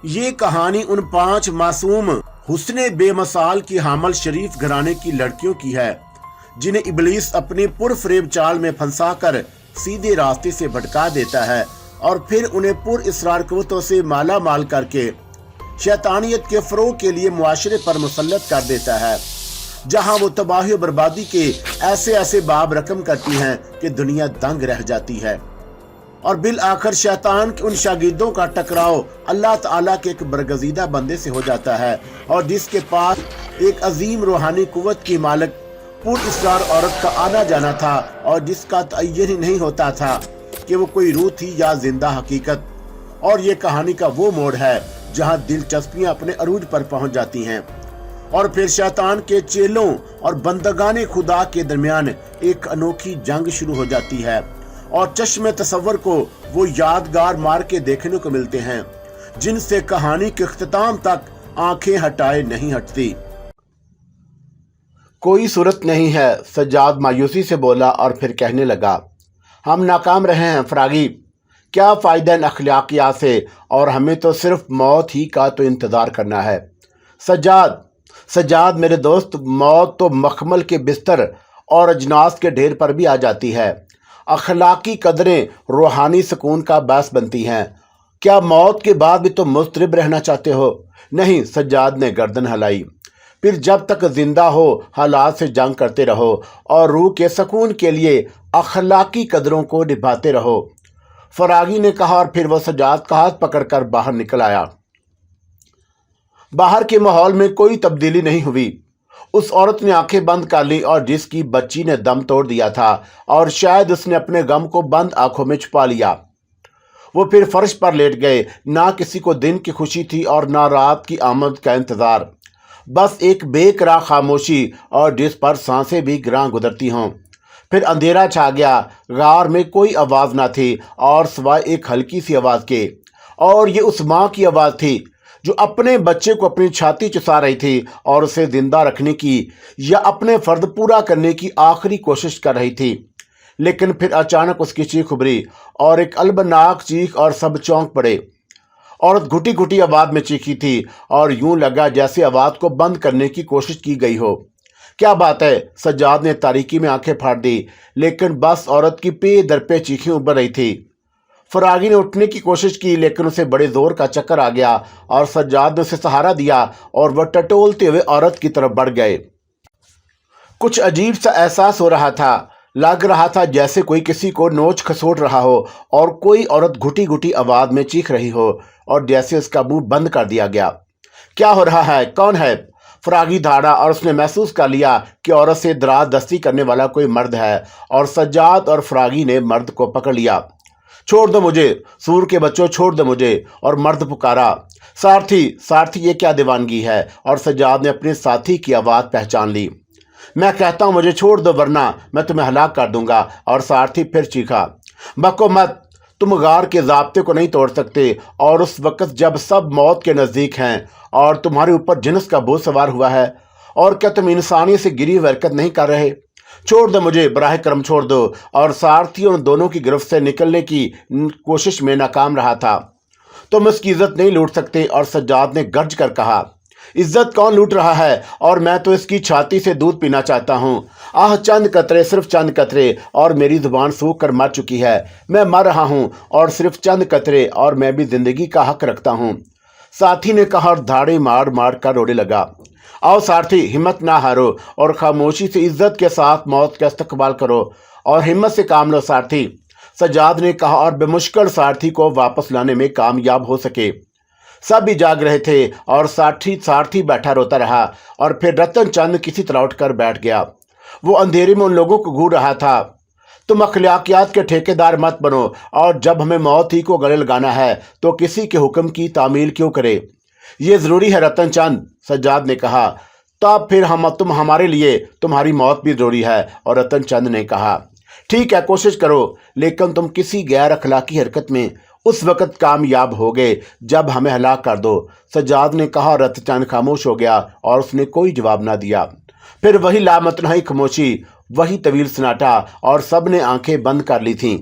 یہ کہانی ان 5 معصوم حسن بے مثال کی حامل شریف گھرانے کی لڑکیوں کی ہے جنہیں ابلیس اپنی پرفریب چال میں پھنسا کر سیدھے راستے سے بھٹکا دیتا ہے اور پھر انہیں پر اسرار قوتوں سے مالا مال کر کے شیطانیت کے فروغ کے لیے معاشرے پر مسلط کر دیتا ہے، جہاں وہ تباہی و بربادی کے ایسے باب رقم کرتی ہیں کہ دنیا دنگ رہ جاتی ہے، اور بالآخر شیطان کے ان شاگردوں کا ٹکراؤ اللہ تعالیٰ کے ایک برگزیدہ بندے سے ہو جاتا ہے، اور جس کے پاس ایک عظیم روحانی قوت کی مالک پر اسرار عورت کا آنا جانا تھا، اور جس کا تعین ہی نہیں ہوتا تھا کہ وہ کوئی روح تھی یا زندہ حقیقت۔ اور یہ کہانی کا وہ موڑ ہے جہاں دلچسپیاں اپنے عروج پر پہنچ جاتی ہیں، اور پھر شیطان کے چیلوں اور بندگان خدا کے درمیان ایک انوکھی جنگ شروع ہو جاتی ہے، اور چشم تصور کو وہ یادگار مار کے دیکھنے کو ملتے ہیں جن سے کہانی کے اختتام تک آنکھیں ہٹائے نہیں ہٹتی۔ کوئی صورت نہیں ہے، سجاد مایوسی سے بولا، اور پھر کہنے لگا، ہم ناکام رہے ہیں فراگی، کیا فائدہ ان اخلاقیات سے، اور ہمیں تو صرف موت ہی کا تو انتظار کرنا ہے۔ سجاد میرے دوست، موت تو مخمل کے بستر اور اجناس کے ڈھیر پر بھی آ جاتی ہے۔ اخلاقی قدریں روحانی سکون کا باعث بنتی ہیں۔ کیا موت کے بعد بھی تم مضطرب رہنا چاہتے ہو؟ نہیں، سجاد نے گردن ہلائی۔ پھر جب تک زندہ ہو حالات سے جنگ کرتے رہو اور روح کے سکون کے لیے اخلاقی قدروں کو نبھاتے رہو، فراگی نے کہا، اور پھر وہ سجاد کا ہاتھ پکڑ کر باہر نکل آیا۔ باہر کے ماحول میں کوئی تبدیلی نہیں ہوئی۔ اس عورت نے آنکھیں بند کر لی اور جس کی بچی نے دم توڑ دیا تھا، اور شاید اس نے اپنے غم کو بند آنکھوں میں چھپا لیا۔ وہ پھر فرش پر لیٹ گئے۔ نہ کسی کو دن کی خوشی تھی اور نہ رات کی آمد کا انتظار، بس ایک بے قرار خاموشی، اور جس پر سانسیں بھی گراں گزرتی ہوں۔ پھر اندھیرا چھا گیا۔ غار میں کوئی آواز نہ تھی اور سوائے ایک ہلکی سی آواز کے، اور یہ اس ماں کی آواز تھی جو اپنے بچے کو اپنی چھاتی چسا رہی تھی اور اسے زندہ رکھنے کی یا اپنے فرض پورا کرنے کی آخری کوشش کر رہی تھی۔ لیکن پھر اچانک اس کی چیخ ابھری، اور ایک البناک چیخ، اور سب چونک پڑے۔ عورت گھٹی گھٹی آواز میں چیخی تھی، اور یوں لگا جیسے آواز کو بند کرنے کی کوشش کی گئی ہو۔ کیا بات ہے؟ سجاد نے تاریکی میں آنکھیں پھاڑ دی، لیکن بس عورت کی پے در پہ چیخیں ابھر رہی تھی۔ فراگی نے اٹھنے کی کوشش کی، لیکن اسے بڑے زور کا چکر آ گیا، اور سجاد نے اسے سہارا دیا اور وہ ٹٹولتے ہوئے عورت کی طرف بڑھ گئے۔ کچھ عجیب سا احساس ہو رہا تھا، لگ رہا تھا جیسے کوئی کسی کو نوچ کھسوٹ رہا ہو، اور کوئی عورت گھٹی گھٹی آواز میں چیخ رہی ہو، اور جیسے اس کا منہ بند کر دیا گیا۔ کیا ہو رہا ہے؟ کون ہے؟ فراگی دھاڑا، اور اس نے محسوس کر لیا کہ عورت سے دراز دستی کرنے والا کوئی مرد ہے، اور سجاد اور فراگی نے مرد کو پکڑ لیا۔ چھوڑ دو مجھے، سور کے بچوں، چھوڑ دو مجھے، اور مرد پکارا، سارتھی یہ کیا دیوانگی ہے؟ اور سجاد نے اپنے ساتھی کی آواز پہچان لی۔ میں کہتا ہوں مجھے چھوڑ دو ورنہ میں تمہیں ہلاک کر دوں گا۔ اور سارتھی پھر چیخا، بکو مت، تم غار کے ضابطے کو نہیں توڑ سکتے، اور اس وقت جب سب موت کے نزدیک ہیں اور تمہارے اوپر جنس کا بوجھ سوار ہوا ہے، اور کیا تم انسانی سے گری ہوئی حرکت نہیں کر رہے؟ چھوڑ دو مجھے، براہ کرم چھوڑ دو۔ اور سارتھی ان دونوں کی گرفت سے نکلنے کی کوشش میں ناکام رہا تھا۔ تم اس کی عزت نہیں لوٹ سکتے۔ اور سجاد نے گرج کر کہا، عزت کون لوٹ رہا ہے؟ اور میں تو اس کی چھاتی سے دودھ پینا چاہتا ہوں۔ چند قطرے، صرف چند قطرے، اور میری زبان سوکھ کر مر چکی ہے۔ میں مر رہا ہوں، اور صرف چند قطرے، اور میں بھی زندگی کا حق رکھتا ہوں۔ ساتھی نے کہا، اور دھاڑے مار مار کر رونے لگا۔ آؤ سارتھی، ہمت نہ ہارو، اور خاموشی سے عزت کے ساتھ موت کا استقبال کرو، اور ہمت سے کام لو سارتھی، سجاد نے کہا، اور بمشکل سارتھی کو واپس لانے میں کامیاب ہو سکے۔ سب ہی جاگ رہے تھے، اور سارتھی بیٹھا روتا رہا، اور پھر رتن چند کسی طرح اٹھ کر بیٹھ گیا۔ وہ اندھیرے میں ان لوگوں کو گھور رہا تھا، تم اخلاقیات کے ٹھیکیدار مت بنو، اور جب ہمیں موت ہی کو گلے لگانا ہے تو کسی کے حکم کی تعمیل کیوں کرے؟ یہ ضروری ہے رتن چند، سجاد نے کہا۔ تب پھر تم ہمارے لیے تمہاری موت بھی ضروری ہے۔ اور رتن چند نے کہا، ٹھیک ہے، کوشش کرو، لیکن تم کسی غیر اخلاقی حرکت میں اس وقت کامیاب ہوگے جب ہمیں ہلاک کر دو، سجاد نے کہا۔ رتن چند خاموش ہو گیا، اور اس نے کوئی جواب نہ دیا۔ پھر وہی لامتناہی خاموشی، وہی طویل سناٹا، اور سب نے آنکھیں بند کر لی تھیں۔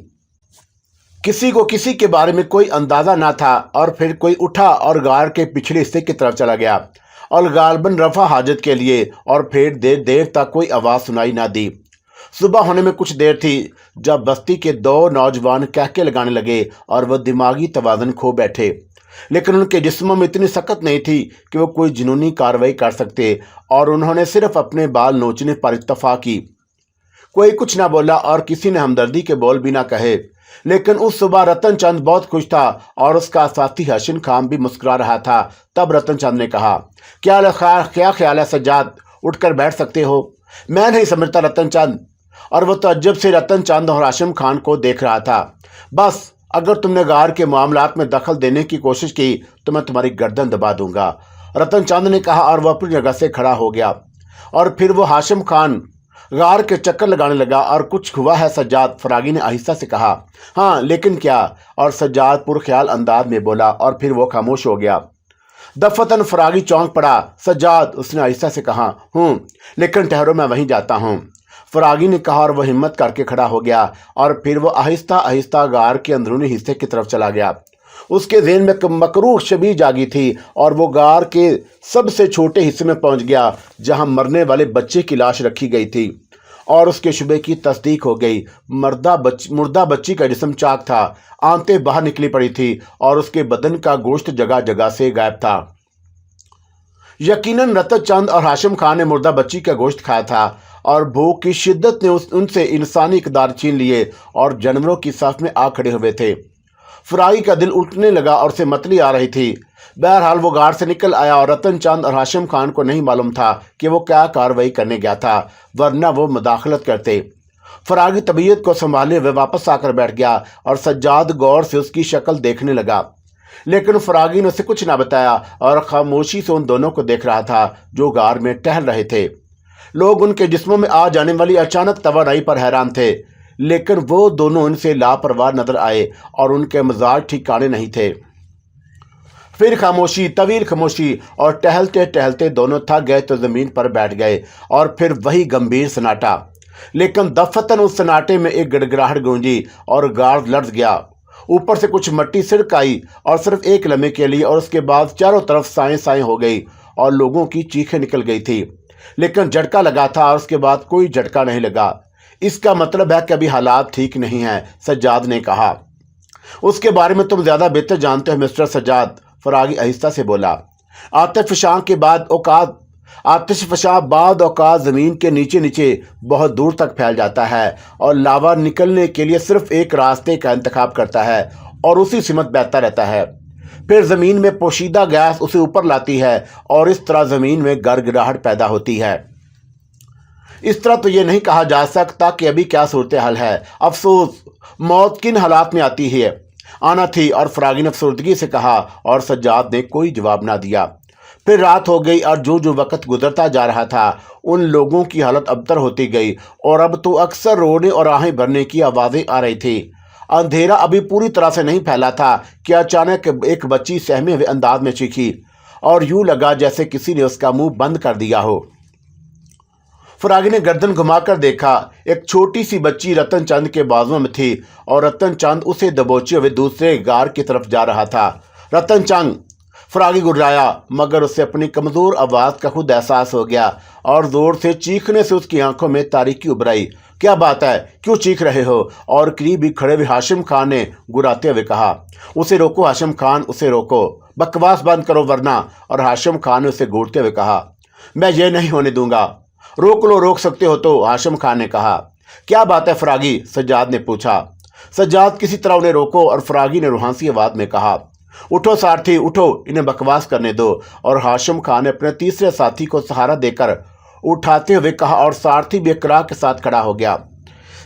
किसी को किसी के बारे में कोई अंदाजा ना था और फिर कोई उठा और गार के पिछले हिस्से की तरफ चला गया और गालबन रफा हाजत के लिए, और फिर देर देर तक कोई आवाज़ सुनाई ना दी। सुबह होने में कुछ देर थी जब बस्ती के दो नौजवान कहके लगाने लगे और वह दिमागी तवाज़ुन खो बैठे, लेकिन उनके जिस्मों में इतनी सख्त नहीं थी कि वो कोई जुनूनी कार्रवाई कर सकते, और उन्होंने सिर्फ अपने बाल नोचने पर इत्तफाक की। कोई कुछ ना बोला और किसी ने हमदर्दी के बोल भी ना कहे, लेकिन उस सुबह रतन चंद बहुत खुश था और उसका साथी हसन खान भी मुस्कुरा रहा था। तब रतन चंद ने कहा, क्या ख्याल है सज्जाद, उठकर बैठ सकते हो? मैं नहीं समझता रतन चंद। और वो तअज्जुब से रतन चंद और हाशिम खान को देख रहा था। बस अगर तुमने गार के मामलात में दखल देने की कोशिश की तो मैं तुम्हारी गर्दन दबा दूंगा, रतन चंद ने कहा, और वह अपनी जगह से खड़ा हो गया। और फिर वो हाशिम खान गार के चक्कर लगाने लगा। और कुछ हुआ है सज्जाद, फरागी ने आहिस्ता से कहा। हाँ, लेकिन क्या? और सज्जाद पुरख्याल अंदाज में बोला, और फिर वो खामोश हो गया। दफतन फरागी चौंक पड़ा। सज्जाद, उसने आहिस्ता से कहा। लेकिन ठहरो, मैं वहीं जाता हूँ, फरागी ने कहा, और वह हिम्मत करके खड़ा हो गया। और फिर वो आहिस्ता आहिस्ता गार के अंदरूनी हिस्से की तरफ चला गया। उसके ज़हन में मकरूह शबी जागी थी और वो गार के सबसे छोटे हिस्से में पहुंच गया जहां मरने वाले बच्चे की लाश रखी गई थी, और उसके शुबे की तस्दीक हो गई। मुर्दा बच्ची का जिस्म चाक था, आंतें बाहर निकली पड़ी थी और उसके बदन का गोश्त जगह जगह से गायब था। यकीनन रतन चंद और हाशिम खान ने मुर्दा बच्ची का गोश्त खाया था और भूख की शिद्दत ने उनसे इंसानी इक़दार छीन लिए और जानवरों की साफ में आ खड़े हुए थे। फरागी का दिल उठने लगा और उसे मतली आ रही थी। बहरहाल वो गार से निकल आया और रतन चंद और हाशिम खान को नहीं मालूम था कि वो क्या कार्रवाई करने गया था, वरना वो मुदाखलत करते। फरागी तबीयत को संभाले हुए वापस आकर बैठ गया और सज्जाद गौर से उसकी शक्ल देखने लगा, लेकिन फरागी ने उसे कुछ ना बताया और खामोशी से उन दोनों को देख रहा था जो गार में टहल रहे थे। लोग उनके जिस्मों में आ जाने वाली अचानक तवानाई पर हैरान थे, लेकिन वो दोनों उनसे लापरवाह नजर आए और उनके मजाज ठिकाने नहीं थे। फिर खामोशी, तवील खामोशी, और टहलते टहलते दोनों थक गए तो जमीन पर बैठ गए। और फिर वही गंभीर सन्नाटा, लेकिन दफतन उस सन्नाटे में एक गड़गड़ाहट गूंजी और गार लड़ गया। ऊपर से कुछ मट्टी सिड़क आई और सिर्फ एक लम्हे के लिए, और उसके बाद चारों तरफ साएं साएं हो गई और लोगों की चीखें निकल गई थी। लेकिन झटका लगा था और उसके बाद कोई झटका नहीं लगा। इसका मतलब है कि अभी हालात ठीक नहीं हैं, सज्जाद ने कहा। उसके बारे में तुम ज्यादा बेहतर जानते हो मिस्टर सज्जाद, फरागी आहिस्ता से बोला। आतिश फशां बाद औकात ज़मीन के नीचे नीचे बहुत दूर तक फैल जाता है और लावा निकलने के लिए सिर्फ एक रास्ते का इंतखाब करता है और उसी सिमत बहता रहता है। फिर ज़मीन में पोशीदा गैस उसे ऊपर लाती है और इस तरह ज़मीन में गड़गड़ाहट पैदा होती है। इस तरह तो ये नहीं कहा जा सकता कि अभी क्या सूरत हाल है। अफसोस, मौत किन हालात में आती है आना थी, और फरागी ने अफसरदगी से कहा, और सज्जाद ने कोई जवाब ना दिया। फिर रात हो गई और जो जो वक्त गुजरता जा रहा था उन लोगों की हालत अबतर होती गई, और अब तो अक्सर रोने और आहें भरने की आवाज़ें आ रही थी। अंधेरा अभी पूरी तरह से नहीं फैला था कि अचानक एक बच्ची सहमे हुए अंदाज में चीखी और यूं लगा जैसे किसी ने उसका मुंह बंद कर दिया हो। फरागी ने गर्दन घुमाकर देखा। एक छोटी सी बच्ची रतन चंद के बाजुओं में थी और रतन चंद उसे दबोचे हुए दूसरे गार की तरफ जा रहा था। रतन चंद, फरागी गुर्राया, मगर उसे अपनी कमज़ोर आवाज़ का खुद एहसास हो गया और ज़ोर से चीखने से उसकी आंखों में तारीकी उभराई। क्या बात है, क्यों चीख रहे हो? और करीब ही खड़े हुए हाशिम खान ने गुर्राते हुए कहा। उसे रोको हाशिम खान, उसे रोको, बकवास बंद करो वरना। और हाशिम खान ने उसे घूरते हुए कहा, मैं ये नहीं होने दूंगा। रोक लो, रोक सकते हो तो, हाशिम खान ने कहा। क्या बात है फरागी, सज्जाद ने पूछा। सज्जाद, किसी तरह उन्हें रोको। और फरागी ने रूहानी आवाज़ में कहा, उठो सारथी, उठो, इन्हें बकवास करने दो। और हाशिम खान ने अपने तीसरे साथी को सहारा देकर उठाते हुए कहा और सारथी भी इकरार के साथ खड़ा हो गया।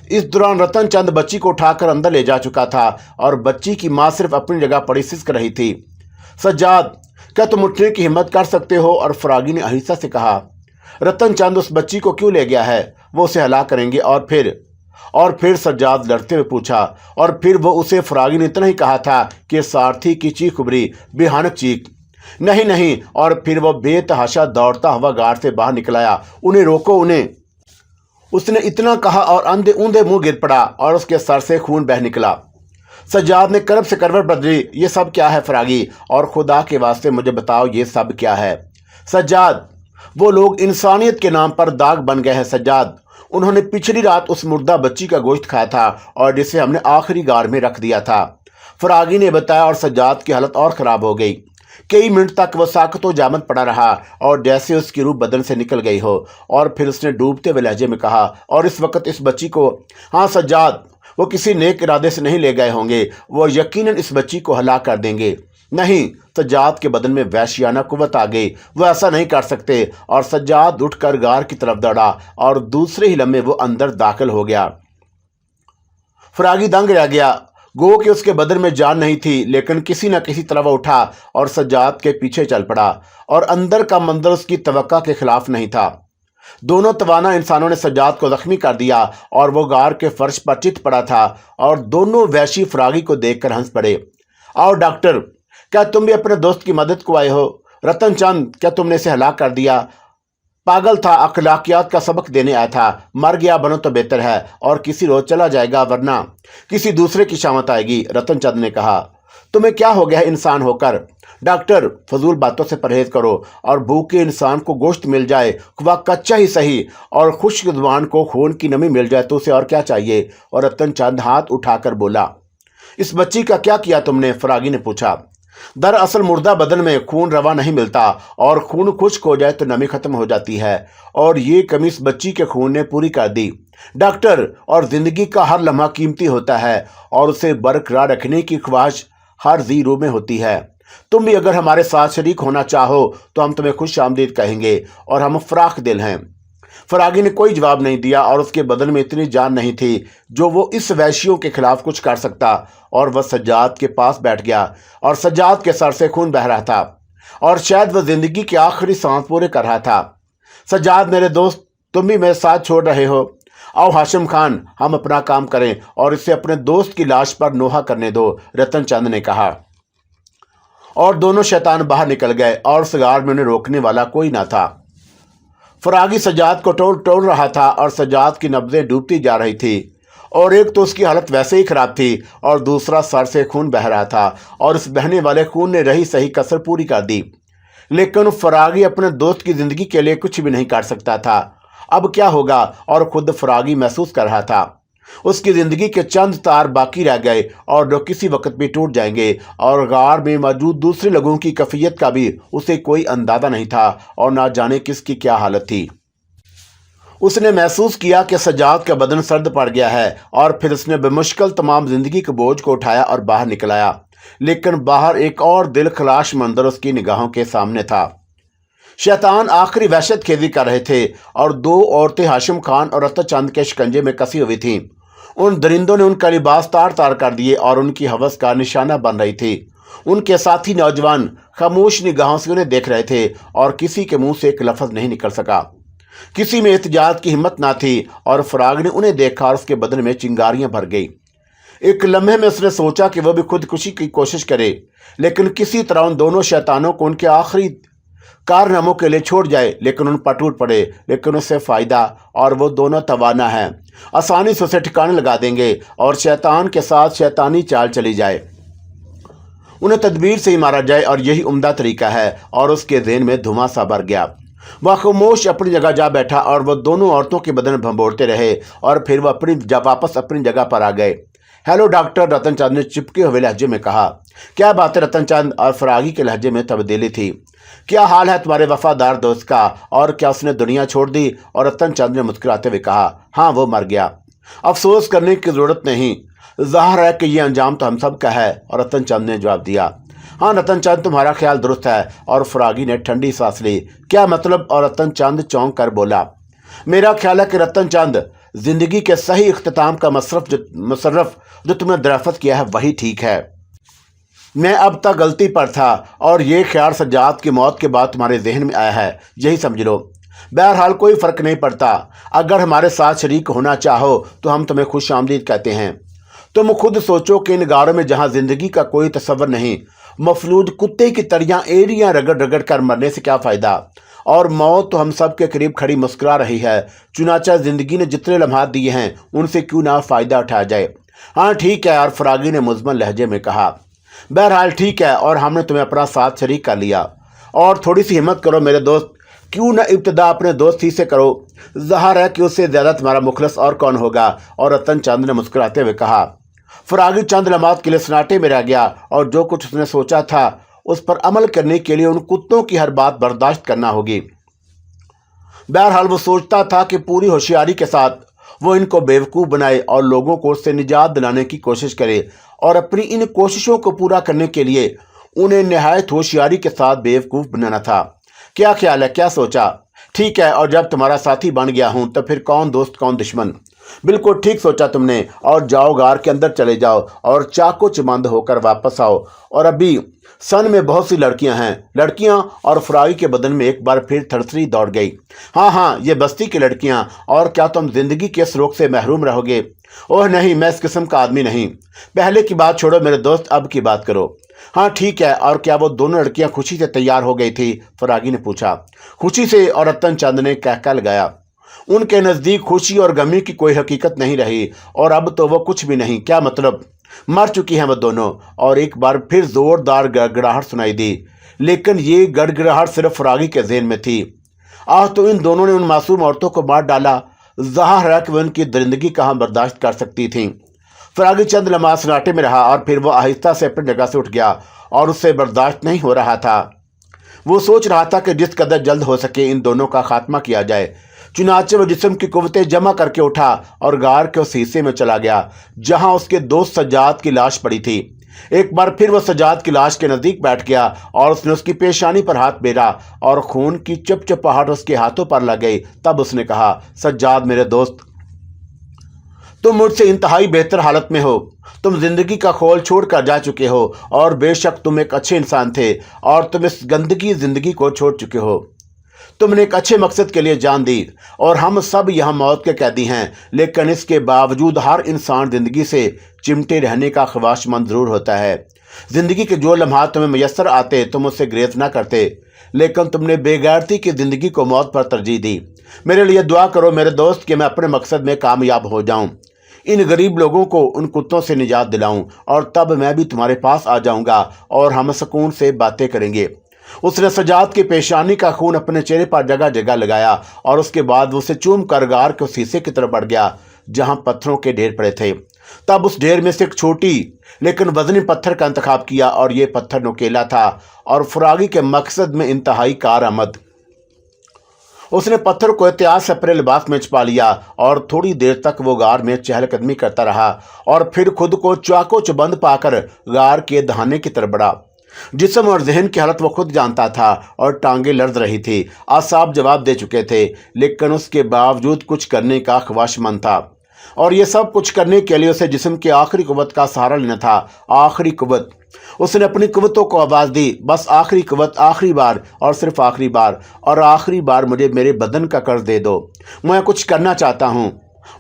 इस दौरान रतन चंद बच्ची को उठाकर अंदर ले जा चुका था और बच्ची की माँ सिर्फ अपनी जगह पड़ी सिसक रही थी। सज्जाद, क्या तुम उठने की हिम्मत कर सकते हो? और फरागी ने आहिस्ता से कहा। रतन चंद उस बच्ची को क्यों ले गया है? वो उसे हला करेंगे। और फिर सज्जाद लड़ते हुए पूछा। और फिर वो उसे, फरागी ने इतना ही कहा था कि सारथी की चीख उभरी, भयानक चीख, नहीं नहीं। और फिर वो बेतहाशा दौड़ता हुआ गार से बाहर निकल आया। उन्हें रोको, उन्हें, उसने इतना कहा और अंधे ऊंधे मुंह गिर पड़ा और उसके सर से खून बह निकला। सज्जाद ने करब से करवट बदली। ये सब क्या है फरागी, और खुदा के वास्ते मुझे बताओ ये सब क्या है। सज्जाद, वो लोग इंसानियत के नाम पर दाग बन गए हैं सज्जाद। उन्होंने पिछली रात उस मुर्दा बच्ची का गोश्त खाया था और जिसे हमने आखिरी गार में रख दिया था, फरागी ने बताया। और सज्जाद की हालत और ख़राब हो गई। कई मिनट तक वो साकतो जामद पड़ा रहा और जैसे उसकी रूह बदन से निकल गई हो। और फिर उसने डूबते हुए लहजे में कहा, और इस वक्त इस बच्ची को। हाँ सज्जाद, वो किसी नेक इरादे से नहीं ले गए होंगे। वो यकीनन इस बच्ची को हलाक कर देंगे। नहीं, सज्जाद के बदन में वहशियाना कुव्वत आ गई। वो ऐसा नहीं कर सकते। और सज्जाद उठकर गार की तरफ दौड़ा और दूसरे ही लम्हे वो अंदर दाखिल हो गया। फरागी दंग रह गया। गो कि उसके बदन में जान नहीं थी, लेकिन किसी न किसी तरह वो उठा और सज्जाद के पीछे चल पड़ा। और अंदर का मंजर उसकी तवक्का के खिलाफ नहीं था। दोनों तवाना इंसानों ने सज्जाद को जख्मी कर दिया और वो गार के फर्श पर चित पड़ा था। और दोनों वैशी फरागी को देखकर हंस पड़े। आओ डॉक्टर, क्या तुम भी अपने दोस्त की मदद को आए हो? रतन चंद, क्या तुमने इसे हलाक कर दिया? पागल था, अखलाकियात का सबक देने आया था। मर गया बनो तो बेहतर है, और किसी रोज चला जाएगा, वरना किसी दूसरे की शामत आएगी। रतन चंद ने कहा, तुम्हें क्या हो गया है इंसान होकर? डॉक्टर, फजूल बातों से परहेज करो। और भूखे इंसान को गोश्त मिल जाए, वह कच्चा ही सही, और खुश्क जुबान को खून की नमी मिल जाए तो उसे और क्या चाहिए? और रतन चंद हाथ उठाकर बोला, इस बच्ची का क्या किया तुमने? फरागी ने पूछा। दरअसल मुर्दा बदन में खून रवा नहीं मिलता, और खून खुश्क हो जाए तो नमी खत्म हो जाती है, और ये कमी इस बच्ची के खून ने पूरी कर दी डॉक्टर। और जिंदगी का हर लम्हा कीमती होता है, और उसे बरकरार रखने की ख्वाहिश हर जी रूह में होती है। तुम भी अगर हमारे साथ शरीक होना चाहो तो हम तुम्हें खुश आमदीद कहेंगे, और हम फराख दिल हैं। फरागी ने कोई जवाब नहीं दिया, और उसके बदन में इतनी जान नहीं थी जो वो इस वैशियों के खिलाफ कुछ कर सकता। और वह सज्जाद के पास बैठ गया, और सज्जाद के सर से खून बह रहा था, और शायद वह जिंदगी के आखिरी सांस पूरे कर रहा था। सज्जाद मेरे दोस्त, तुम भी मेरे साथ छोड़ रहे हो। आओ हाशिम खान, हम अपना काम करें और इसे अपने दोस्त की लाश पर नोहा करने दो, रतन चंद ने कहा। और दोनों शैतान बाहर निकल गए, और सिगार में उन्हें रोकने वाला कोई ना था। फरागी सज्जाद को टोल टोल रहा था, और सज्जाद की नब्जें डूबती जा रही थी। और एक तो उसकी हालत वैसे ही खराब थी, और दूसरा सर से खून बह रहा था, और इस बहने वाले खून ने रही सही कसर पूरी कर दी। लेकिन फरागी अपने दोस्त की जिंदगी के लिए कुछ भी नहीं कर सकता था। अब क्या होगा? और खुद फरागी महसूस कर रहा था उसकी जिंदगी के चंद तार बाकी रह गए, और जो किसी वक्त भी टूट जाएंगे। और गार में मौजूद दूसरे लोगों की कैफियत का भी उसे कोई अंदाजा नहीं था, और ना जाने किसकी क्या हालत थी। उसने महसूस किया कि सज्जाद का बदन सर्द पड़ गया है, और फिर उसने बेमुश्किल तमाम जिंदगी के बोझ को उठाया और बाहर निकल आया। लेकिन बाहर एक और दिल खलाश मंजर उसकी निगाहों के सामने था। शैतान आखिरी वहशत खेजी कर रहे थे, और दो औरतें हाशिम खान और रतन चंद के शिकंजे में कसी हुई थीं। उन दरिंदों ने उनका लिबास तार तार कर दिए और उनकी हवस का निशाना बन रही थी। उनके साथी नौजवान खामोश निगाहों से उन्हें देख रहे थे, और किसी के मुंह से एक लफ्ज नहीं निकल सका। किसी में एहतजाज की हिम्मत ना थी, और फराग ने उन्हें देखा और उसके बदन में चिंगारियां भर गई। एक लम्हे में उसने सोचा कि वह भी खुदकुशी की कोशिश करे, लेकिन किसी तरह उन दोनों शैतानों को उनके आखिरी कारनामों के लिए छोड़ जाए। लेकिन उन पर टूट पड़े, लेकिन उससे फ़ायदा, और वो दोनों तवाना हैं, आसानी से उसे ठिकाने लगा देंगे, और शैतान के साथ शैतानी चाल चली जाए। उन्हें तदबीर से ही मारा जाए, और यही उम्दा तरीका है। और उसके ज़हन में धुआं सा भर गया। वह खामोश अपनी जगह जा बैठा, और वह दोनों औरतों के बदन भंबोड़ते रहे, और फिर वह वापस अपनी जगह पर आ गए। हेलो डॉक्टर, रतन चंद ने चिपके हुए लहजे में कहा। क्या बात है रतन चंद? और फरागी के लहजे में तब्दीली थी। क्या हाल है तुम्हारे वफादार दोस्त का? और क्या उसने दुनिया छोड़ दी? और रतन चंद ने मुस्कुराते हुए कहा, हाँ वो मर गया। अफसोस करने की जरूरत नहीं, ज़ाहिर है कि यह अंजाम तो हम सब का है। और रतन चंद ने जवाब दिया, हाँ रतन चंद, तुम्हारा ख्याल दुरुस्त है। और फरागी ने ठंडी सांस ली। क्या मतलब? और रतन चंद चौंक कर बोला, मेरा ख्याल है कि रतन चंद, जिंदगी के सही इख्तिताम का मुशर्रफ जो तुमने दराफत किया है वही ठीक है। मैं अब तक गलती पर था, और ये ख्याल सज्जाद की मौत के बाद तुम्हारे जहन में आया है, यही समझ लो। बहरहाल कोई फ़र्क नहीं पड़ता। अगर हमारे साथ शरीक होना चाहो तो हम तुम्हें खुश आमदीद कहते हैं। तुम खुद सोचो कि इन गारों में जहाँ ज़िंदगी का कोई तस्वर नहीं, मफलूज कुत्ते की तरियाँ एड़ियाँ रगड़ रगड़ कर मरने से क्या फ़ायदा? और मौत तो हम सब के करीब खड़ी मुस्कुरा रही है। चुनाचा ज़िंदगी ने जितने लम्हात दिए हैं उनसे क्यों ना फ़ायदा उठाया जाए। हाँ ठीक है, और फरागी ने मुज़म्मल लहजे में कहा। बहरहाल ठीक है, और हमने तुम्हें अपना साथ शरीक कर लिया। और थोड़ी सी हिम्मत करो मेरे दोस्त, क्यों न इब्तिदा अपने दोस्त ही से करो, ज़ाहिर है कि उससे ज़्यादा तुम्हारा मुखलस और कौन होगा। और रतन चंद ने मुस्कुराते हुए कहा। फरागी चंद लम्हात के लिए सन्नाटे में रह गया, और जो कुछ उसने सोचा था उस पर अमल करने के लिए उन कुत्तों की हर बात बर्दाश्त करना होगी। बहरहाल वो सोचता था कि पूरी होशियारी के साथ वो इनको बेवकूफ़ बनाए और लोगों को उससे निजात दिलाने की कोशिश करे, और अपनी इन कोशिशों को पूरा करने के लिए उन्हें निहायत होशियारी के साथ बेवकूफ़ बनाना था। क्या ख्याल है, क्या सोचा? ठीक है, और जब तुम्हारा साथी बन गया हूं तो फिर कौन दोस्त कौन दुश्मन। बिल्कुल ठीक सोचा तुमने। और जाओ, गार के अंदर चले जाओ और चाको चबंद होकर वापस आओ। और अभी सन में बहुत सी लड़कियां हैं। लड़कियां? और फरागी के बदन में एक बार फिर थरथरी दौड़ गई। हाँ हाँ, ये बस्ती की लड़कियां। और क्या तुम जिंदगी के इस रोग से महरूम रहोगे? ओह नहीं, मैं इस किस्म का आदमी नहीं। पहले की बात छोड़ो मेरे दोस्त, अब की बात करो। हाँ ठीक है, और क्या वो दोनों लड़कियां खुशी से तैयार हो गई थी? फरागी ने पूछा। खुशी से, और रतन चंद ने कहका लगाया। उनके नज़दीक खुशी और गमी की कोई हकीकत नहीं रही, और अब तो वो कुछ भी नहीं। क्या मतलब? मर चुकी हैं वो दोनों। और एक बार फिर जोरदार गड़गड़ाहट सुनाई दी, लेकिन ये गड़गड़ाहट सिर्फ फरागी के ज़हन में थी। आह, तो इन दोनों ने उन मासूम औरतों को मार डाला। ज़ाहिर है कि वो उनकी दरिंदगी कहाँ बर्दाश्त कर सकती थीं। फरागी चंद लम्हा सन्नाटे में रहा, और फिर वो आहिस्ता से अपनी जगह से उठ गया, और उससे बर्दाश्त नहीं हो रहा था। वो सोच रहा था कि जिस कदर जल्द हो सके इन दोनों का खात्मा किया जाए। चुनाचे वो जिस्म की कुव्वतें जमा करके उठा और गार के उस हिस्से में चला गया जहां उसके दोस्त सज्जाद की लाश पड़ी थी। एक बार फिर वो सज्जाद की लाश के नज़दीक बैठ गया, और उसने उसकी पेशानी पर हाथ फेरा, और खून की चिपचिपाहट उसके हाथों पर लग गई। तब उसने कहा, सज्जाद मेरे दोस्त, तुम मुझसे इंतहाई बेहतर हालत में हो। तुम जिंदगी का खोल छोड़ कर जा चुके हो, और बेशक तुम एक अच्छे इंसान थे, और तुम इस गंदगी जिंदगी को छोड़ चुके हो। तुमने एक अच्छे मकसद के लिए जान दी, और हम सब यहाँ मौत के कैदी हैं। लेकिन इसके बावजूद हर इंसान जिंदगी से चिमटे रहने का ख्वाहिशमंद जरूर होता है। जिंदगी के जो लम्हात तुम्हें मैसर आते तुम उससे ग्रेज ना करते, लेकिन तुमने बेगैरती की जिंदगी को मौत पर तरजीह दी। मेरे लिए दुआ करो मेरे दोस्त कि मैं अपने मकसद में कामयाब हो जाऊं, इन गरीब लोगों को उन कुत्तों से निजात दिलाऊं, और तब मैं भी तुम्हारे पास आ जाऊंगा और हम सुकून से बातें करेंगे। उसने सजाद की पेशानी का खून अपने चेहरे पर जगह जगह लगाया, और उसके बाद वो उसे चूम कर गार के उस हिस्से की तरफ बढ़ गया जहां पत्थरों के ढेर पड़े थे। तब उस ढेर में से एक छोटी लेकिन वजनी पत्थर का इंतखाब किया, और ये पत्थर नुकीला था और फरागी के मकसद में इंतहाई कारआमद। उसने पत्थर को एहतियात से अपने लिबास में छुपा लिया, और थोड़ी देर तक वो गार में चहलकदमी करता रहा, और फिर खुद को चाको चबंद पाकर गार के दहाने की तरफ बढ़ा। जिस्म और जहन की हालत वो खुद जानता था, और टांगें लर्ज रही थी। आसाब जवाब दे चुके थे, लेकिन उसके बावजूद कुछ करने का ख्वाहिशमंद था, और ये सब कुछ करने के लिए उसे जिस्म की आखिरी कुव्वत का सहारा लेना था। आखिरी कुव्वत। उसने अपनी कुव्वतों को आवाज़ दी, बस आखिरी कुव्वत, आखिरी बार, और सिर्फ आखिरी बार, और आखिरी बार मुझे मेरे बदन का कर्ज दे दो। मैं कुछ करना चाहता हूँ,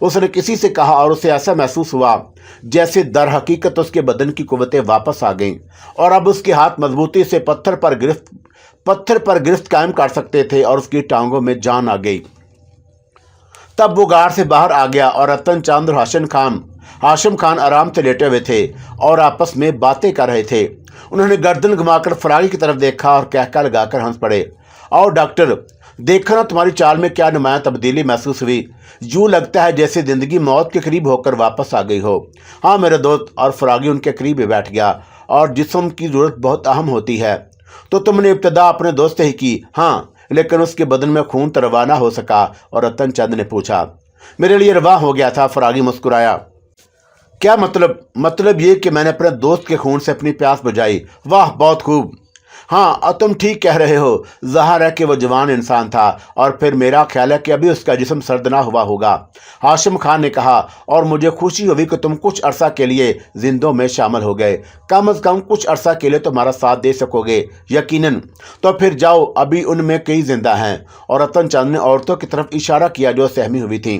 उसने किसी से कहा, और उसे ऐसा महसूस हुआ जैसे दर हकीकत उसके बदन की कुव्वतें वापस आ गईं, और अब उसके हाथ मजबूती से पत्थर पर गिरफ्त कायम कर सकते थे, और उसकी टांगों में जान आ गई। तब वो गार से बाहर आ गया, और रतन चंद और हाशिम खान आराम से लेटे हुए थे और आपस में बातें कर रहे थे। उन्होंने गर्दन घुमाकर फरागी की तरफ देखा और कहका लगाकर हंस पड़े। आओ डॉक्टर, देखा ना तुम्हारी चाल में क्या नुमाया तब्दीली महसूस हुई। यूँ लगता है जैसे जिंदगी मौत के करीब होकर वापस आ गई हो। हाँ मेरे दोस्त। और फरागी उनके करीब ही बैठ गया। और जिस्म की ज़रूरत बहुत अहम होती है, तो तुमने इब्तदा अपने दोस्त से ही की? हाँ, लेकिन उसके बदन में खून तो रवाना हो सका। और रतन चंद ने पूछा। मेरे लिए रवा हो गया था। फरागी मुस्कुराया। क्या मतलब? मतलब ये कि मैंने अपने दोस्त के खून से अपनी प्यास बुझाई। वाह, बहुत खूब। हाँ, और तुम ठीक कह रहे हो। ज़ाहिर है कि वो जवान इंसान था, और फिर मेरा ख्याल है कि अभी उसका जिस्म सर्द ना हुआ होगा। हाशिम खान ने कहा, और मुझे खुशी हुई कि तुम कुछ अरसा के लिए जिंदों में शामिल हो गए। कम अज़ कम कुछ अरसा के लिए तुम्हारा साथ दे सकोगे। यकीनन। तो फिर जाओ, अभी उनमें कई जिंदा हैं। और रतन चंद ने औरतों की तरफ इशारा किया जो सहमी हुई थीं।